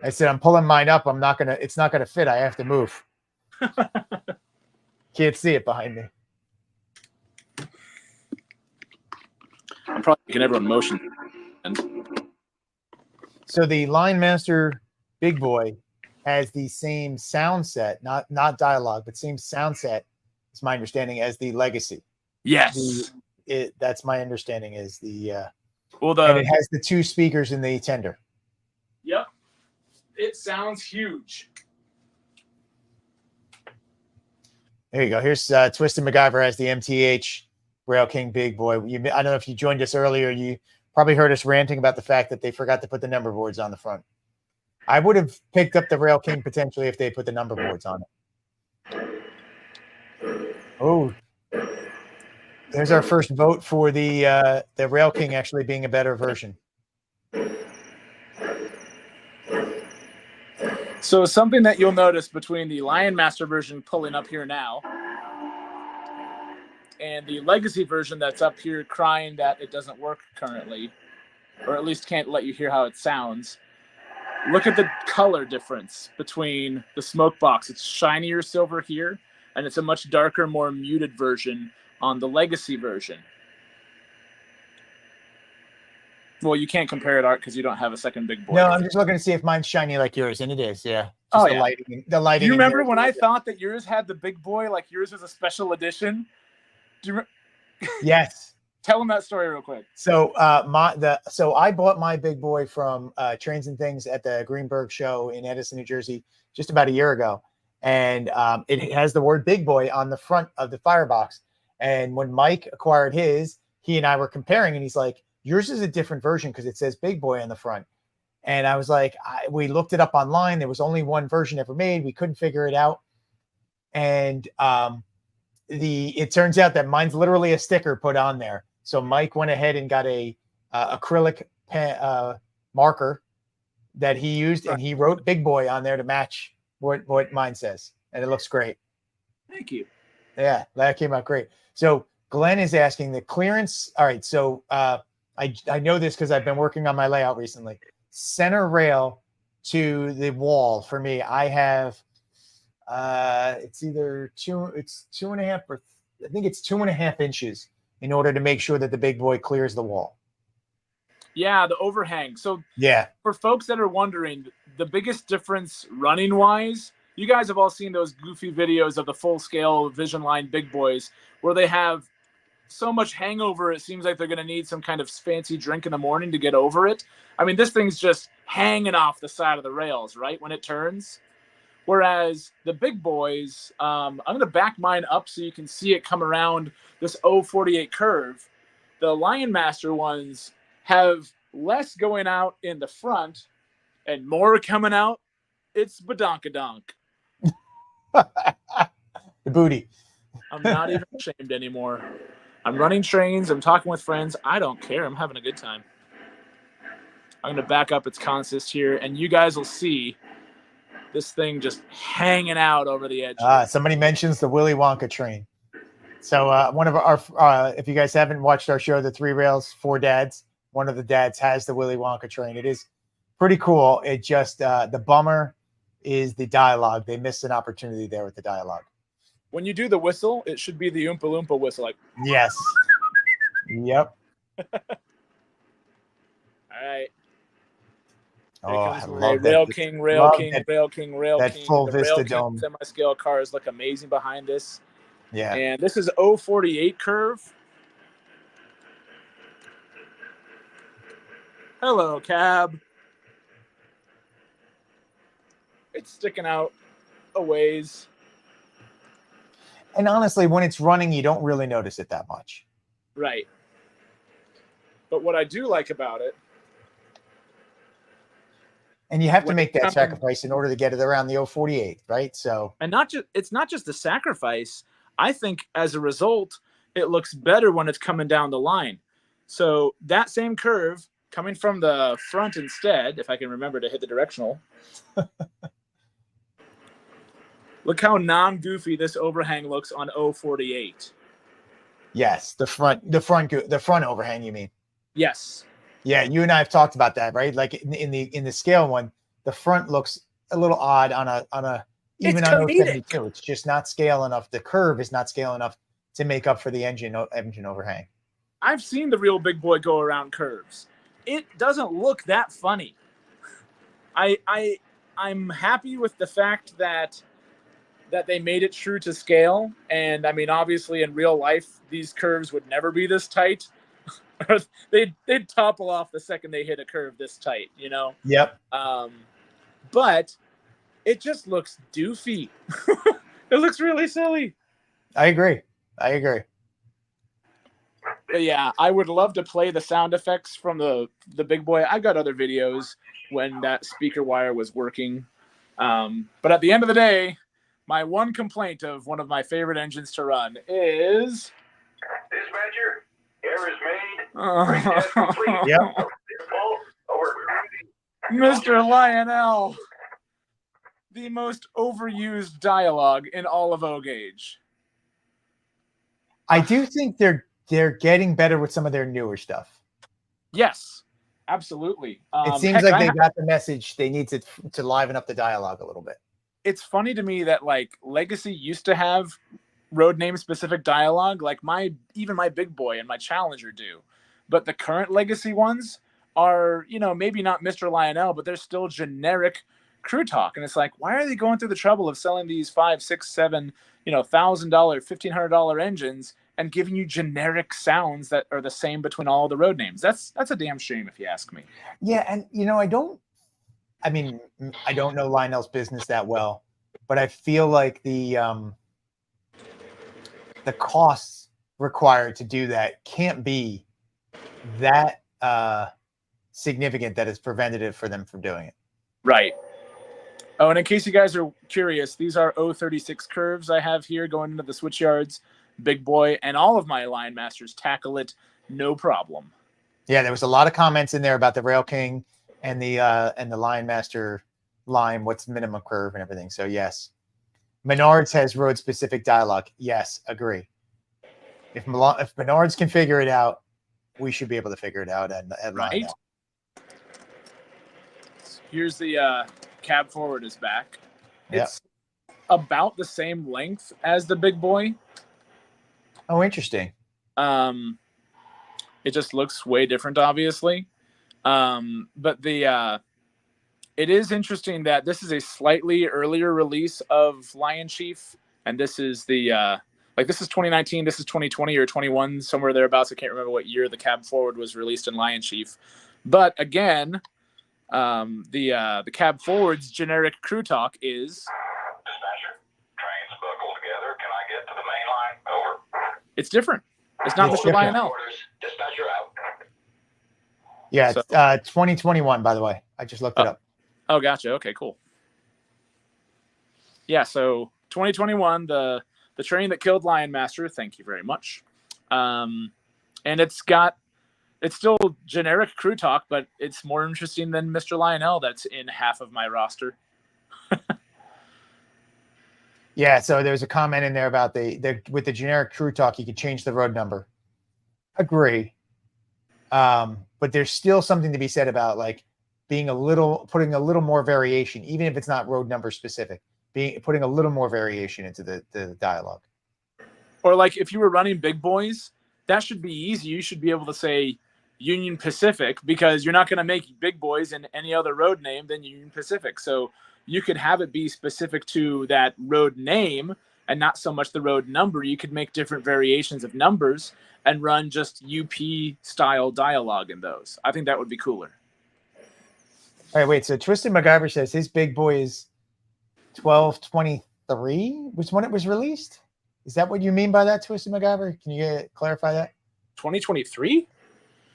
I said I'm pulling mine up. It's not gonna fit. I have to move. Can't see it behind me. I'm probably making everyone motion. So the LionMaster Big Boy has the same sound set, not dialogue, but same sound set, is my understanding, as the Legacy. Yes. That's my understanding, is the and it has the 2 speakers in the tender. Yep. It sounds huge. There you go. Here's Twisted MacGyver has the MTH Rail King Big Boy. I don't know if you joined us earlier. You probably heard us ranting about the fact that they forgot to put the number boards on the front. I would have picked up the Rail King potentially if they put the number boards on it. Oh, there's our first vote for the Rail King actually being a better version. So something that you'll notice between the LionMaster version pulling up here now and the Legacy version that's up here crying that it doesn't work currently, or at least can't let you hear how it sounds. Look at the color difference between the smoke box. It's shinier silver here, and it's a much darker, more muted version on the Legacy version. Well, you can't compare it, Art, because you don't have a second big boy. No, I'm just looking to see if mine's shiny like yours, and it is. Yeah. Just Oh, the yeah. lighting. The lighting. Do you in remember here. when I thought that yours had the big boy, like yours was a special edition? Do you Yes. tell them that story real quick? So so I bought my big boy from Trains and Things at the Greenberg show in Edison, New Jersey, just about a year ago, and it has the word "big boy" on the front of the firebox. And when Mike acquired his, he and I were comparing, and he's like, "Yours is a different version because it says big boy on the front." And I was like, we looked it up online. There was only one version ever made. We couldn't figure it out. And it turns out that mine's literally a sticker put on there. So Mike went ahead and got a acrylic pen, marker that he used, and he wrote "big boy" on there to match what mine says, and it looks great. Thank you. Yeah, that came out great. So Glenn is asking the clearance. All right, so I know this because I've been working on my layout recently. Center rail to the wall for me, I have it's either it's 2.5 or I think it's 2.5 inches in order to make sure that the big boy clears the wall. Yeah, the overhang. So yeah, for folks that are wondering, the biggest difference running wise, you guys have all seen those goofy videos of the full scale Vision Line big boys where they have so much hangover, it seems like they're going to need some kind of fancy drink in the morning to get over it. I mean, this thing's just hanging off the side of the rails, right, when it turns. Whereas the big boys, I'm going to back mine up so you can see it come around this 048 curve. The LionMaster ones have less going out in the front and more coming out. It's badonkadonk. The booty. I'm not even ashamed anymore. I'm running trains. I'm talking with friends. I don't care. I'm having a good time. I'm going to back up its consist here, and you guys will see this thing just hanging out over the edge. Somebody mentions the Willy Wonka train. So one of our, if you guys haven't watched our show, The Three Rails, Four Dads, one of the dads has the Willy Wonka train. It is pretty cool. It just, the bummer is the dialogue. They missed an opportunity there with the dialogue. When you do the whistle, it should be the Oompa Loompa whistle. Like, yes. Yep. All right. Oh, I love Rail that. King, Rail King, that, Rail King, Rail that King. full the Vista Rail Dome. King semi-scale cars look amazing behind this. Yeah. And this is 048 curve. Hello, cab. It's sticking out a ways. And honestly, when it's running, you don't really notice it that much. Right. But what I do like about it, and you have to make that sacrifice in order to get it around the 048, right? So, and it's not just the sacrifice. I think as a result, it looks better when it's coming down the line. So that same curve coming from the front instead, if I can remember to hit the directional. Look how non-goofy this overhang looks on 048. Yes, the front overhang, you mean? Yes. Yeah, you and I have talked about that, right? Like in the scale one, the front looks a little odd on a even on 072. It's just not scale enough. The curve is not scale enough to make up for the engine overhang. I've seen the real big boy go around curves. It doesn't look that funny. I'm happy with the fact that they made it true to scale. And I mean, obviously in real life, these curves would never be this tight. they'd topple off the second they hit a curve this tight, you know? Yep. But it just looks doofy. It looks really silly. I agree. But yeah, I would love to play the sound effects from the big boy. I got other videos when that speaker wire was working. But at the end of the day, my one complaint of one of my favorite engines to run is... Dispatcher, error is made. Test complete. Yep. Over. Mr. Lionel, the most overused dialogue in all of O-Gauge. I do think they're getting better with some of their newer stuff. Yes, absolutely. It seems like they got the message. They need to liven up the dialogue a little bit. It's funny to me that like Legacy used to have road name specific dialogue, like even my big boy and my Challenger do, but the current Legacy ones are, maybe not Mr. Lionel, but they're still generic crew talk. And it's like, why are they going through the trouble of selling these $5, $6, $7, $1,000, $1,500 engines and giving you generic sounds that are the same between all the road names? That's a damn shame, if you ask me. Yeah, and I don't know Lionel's business that well, but I feel like the costs required to do that can't be that significant that it's preventative for them from doing it. Right. Oh, and in case you guys are curious, these are 036 curves I have here going into the switch yards. Big boy, and all of my LionMasters tackle it no problem. Yeah, there was a lot of comments in there about the Rail King and the LionMaster line, what's minimum curve and everything. So yes. Menards has road specific dialogue. Yes, agree. If Menards can figure it out, we should be able to figure it out at right. Lionel. Here's the cab forward is back. It's about the same length as the big boy. Oh, interesting. It just looks way different, obviously. But it is interesting that this is a slightly earlier release of Lionchief, and this is this is 2019, this is 2020 or 21, somewhere thereabouts. I can't remember what year the cab forward was released in Lionchief. But again, the cab forward's generic crew talk is Dispatcher, trains buckle together. Can I get to the main line? Over. it's different. It's not Mr. Lionel. Orders. Dispatcher out. Yeah, it's 2021, by the way. I just looked it up. Oh, gotcha. Okay, cool. Yeah, so 2021, the train that killed LionMaster. Thank you very much. And it's still generic crew talk, but it's more interesting than Mr. Lionel that's in half of my roster. Yeah, so there's a comment in there about with the generic crew talk, you could change the road number. Agree. But there's still something to be said about like putting a little more variation, even if it's not road number specific, putting a little more variation into the dialogue. Or like if you were running big boys, that should be easy. You should be able to say Union Pacific because you're not going to make big boys in any other road name than Union Pacific. So you could have it be specific to that road name and not so much the road number. You could make different variations of numbers and run just UP style dialogue in those. I think that would be cooler. All right, wait. So Twisted MacGyver says his big boy is 1223 was when it was released. Is that what you mean by that, Twisted MacGyver? Can you clarify that? 2023?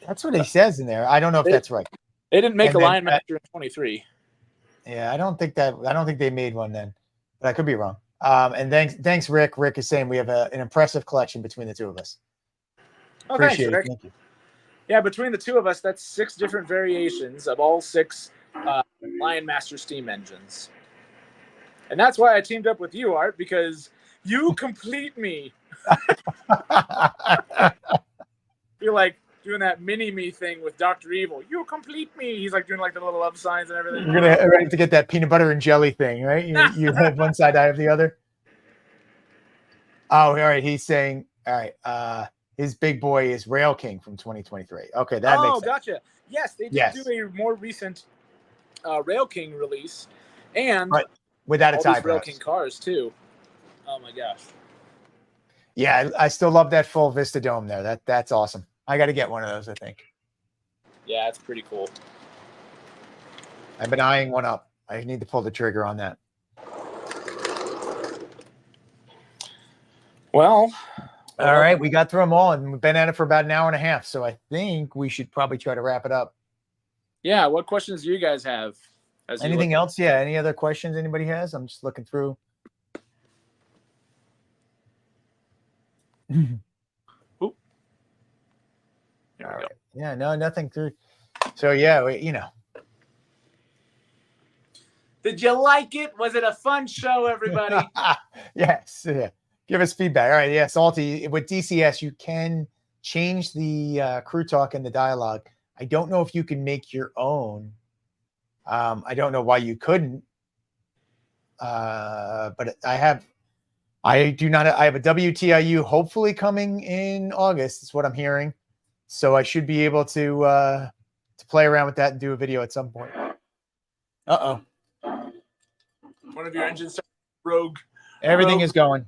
That's what he says in there. I don't know if that's right. They didn't make a LionMaster in 23. Yeah, I don't think they made one then, but I could be wrong. And thanks, Rick. Rick is saying we have an impressive collection between the two of us. Oh, Appreciate it. Rick. Thank you. Yeah, between the two of us, that's 6 different variations of all 6 LionMaster steam engines. And that's why I teamed up with you, Art, because you complete me. You're like doing that mini-me thing with Dr. Evil. You complete me. He's like doing like the little love signs and everything. You're going to have to get that peanut butter and jelly thing, right? You have one side, I have the other. Oh, all right. He's saying, all right, his big boy is Rail King from 2023. Okay, that makes sense. Oh, gotcha. Yes, they did do a more recent Rail King release. And without its eyebrows. Rail King cars, too. Oh, my gosh. Yeah, I still love that full Vista Dome there. That's awesome. I got to get one of those, I think. Yeah, it's pretty cool. I've been eyeing one up. I need to pull the trigger on that. Well, all right. We got through them all, and we've been at it for about an hour and a half. So I think we should probably try to wrap it up. Yeah. What questions do you guys have? Anything else? Yeah. Any other questions anybody has? I'm just looking through. All right. Yeah, no, nothing through. So yeah, Did you like it? Was it a fun show, everybody? Yes. Yeah. Give us feedback. All right. Yeah, Salty. With DCS, you can change the crew talk and the dialogue. I don't know if you can make your own. I don't know why you couldn't. But I have a WTIU hopefully coming in August. Is what I'm hearing. So I should be able to to play around with that and do a video at some point. One of your engines started rogue. Everything is going.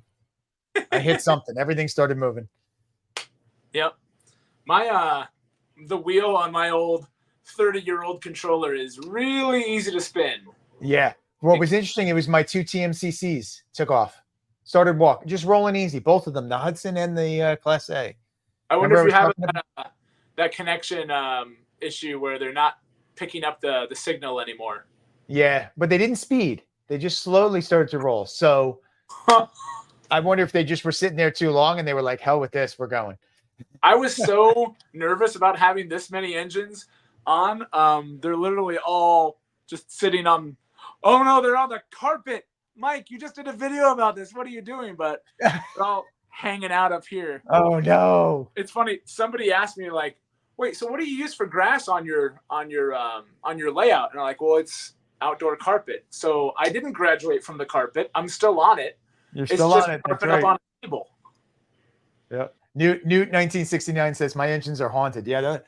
I hit something. Everything started moving. Yep. My the wheel on my old 30-year-old controller is really easy to spin. Yeah. What was interesting, it was my 2 TMCCs took off. Started walking, just rolling easy. Both of them, the Hudson and the Class A. I wonder if you have that connection issue where they're not picking up the signal anymore. Yeah, but they didn't speed. They just slowly started to roll. So I wonder if they just were sitting there too long and they were like, hell with this, we're going. I was so nervous about having this many engines on. They're literally all just sitting on, oh no, they're on the carpet. Mike, you just did a video about this. What are you doing? But they're all hanging out up here. Oh no. It's funny. Somebody asked me like, wait, so what do you use for grass on your layout? And I'm like, well, it's outdoor carpet. So I didn't graduate from the carpet. I'm still on it. You're still on it. That's right. Up on a table. Yep. Newt 1969 says my engines are haunted. Yeah,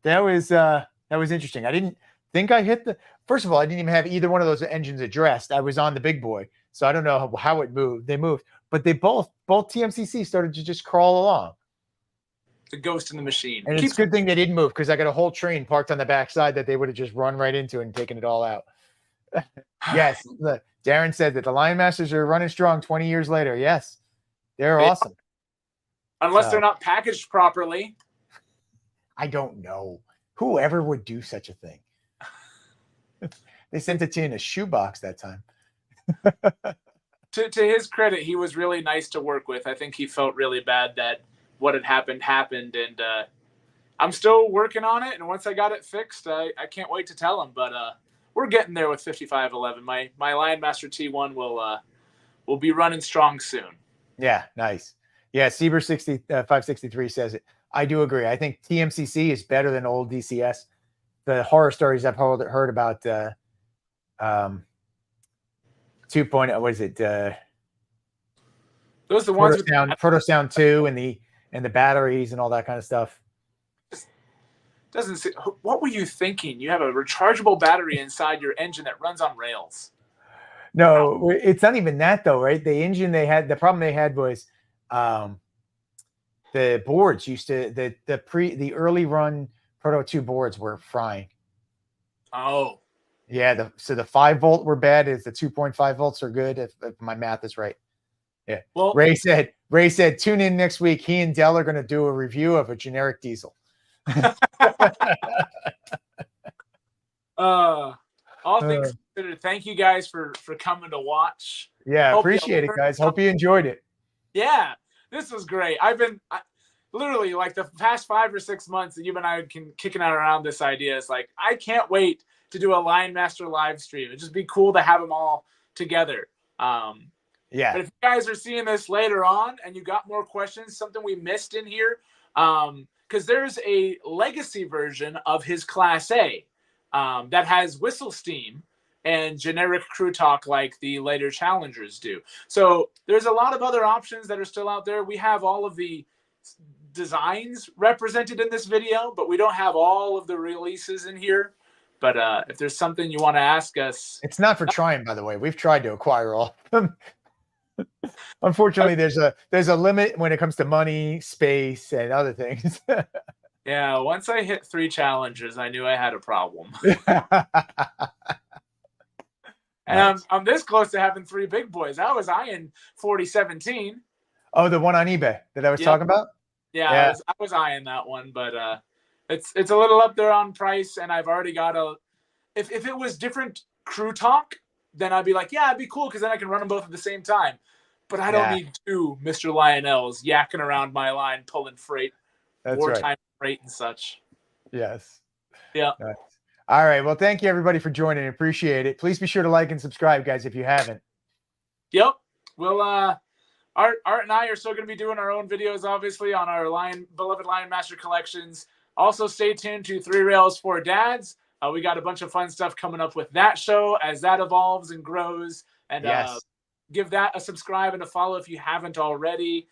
that was interesting. I didn't think I hit the. First of all, I didn't even have either one of those engines addressed. I was on the big boy, so I don't know how it moved. They moved, but they both TMCC started to just crawl along. The ghost in the machine. And it's a good thing they didn't move because I got a whole train parked on the backside that they would have just run right into and taken it all out. Yes, Darren said that the LionMasters are running strong 20 years later. Yes, they're awesome. Unless they're not packaged properly. I don't know. Whoever would do such a thing. They sent it to you in a shoebox that time. To his credit, he was really nice to work with. I think he felt really bad that what had happened, and I'm still working on it. And once I got it fixed, I can't wait to tell him. But we're getting there with 5511. My LionMaster T1 will be running strong soon. Yeah, nice. Yeah, Sieber 563 says it. I do agree. I think TMCC is better than old DCS. The horror stories I've heard about 2.0, what is it? Those are the ones with Protosound 2 and the batteries and all that kind of stuff. Doesn't say, what were you thinking? You have a rechargeable battery inside your engine that runs on rails. No, it's not even that though, right? The problem they had was the boards used to the early run Proto 2 boards were frying. Oh. Yeah, so the 5 volt were bad. Is the 2.5 volts are good if my math is right. Yeah. Well, Ray said tune in next week. He and Dell are going to do a review of a generic diesel. All things considered, thank you guys for coming to watch. Yeah, appreciate it, guys. Hope you enjoyed it. Yeah, this was great. Literally like the past 5 or 6 months that you and I have been kicking out around this idea. It's like, I can't wait to do a LionMaster live stream. It'd just be cool to have them all together. Yeah. But if you guys are seeing this later on and you got more questions, something we missed in here, because there's a legacy version of his Class A that has whistle steam and generic crew talk like the later Challengers do. So there's a lot of other options that are still out there. We have all of the designs represented in this video, but we don't have all of the releases in here. But if there's something you want to ask us, it's not for trying, by the way. We've tried to acquire all of them. Unfortunately, there's a limit when it comes to money, space, and other things. Yeah, once I hit 3 Challengers, I knew I had a problem. And I'm this close to having 3 big boys. I was eyeing 4017. Oh, the one on eBay that I was talking about? Yeah. I was eyeing that one, but it's a little up there on price, and I've already got if it was different crew talk, then I'd be like, yeah, it'd be cool because then I can run them both at the same time. But I don't need 2 Mr. Lionels yakking around my line, pulling freight, wartime freight and such. Yes. Yeah. Nice. All right. Well, thank you everybody for joining. Appreciate it. Please be sure to like and subscribe, guys, if you haven't. Yep. Well, Art and I are still going to be doing our own videos, obviously, on our beloved LionMaster collections. Also, stay tuned to 3 Rails for Dads. We got a bunch of fun stuff coming up with that show as that evolves and grows. And give that a subscribe and a follow if you haven't already.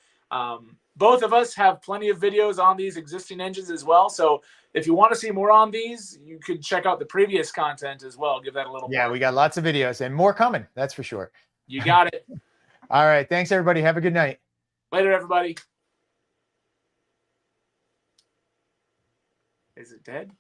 Both of us have plenty of videos on these existing engines as well. So if you want to see more on these, you can check out the previous content as well. Give that a little more. Yeah, we got lots of videos and more coming. That's for sure. You got it. All right. Thanks, everybody. Have a good night. Later, everybody. Is it dead?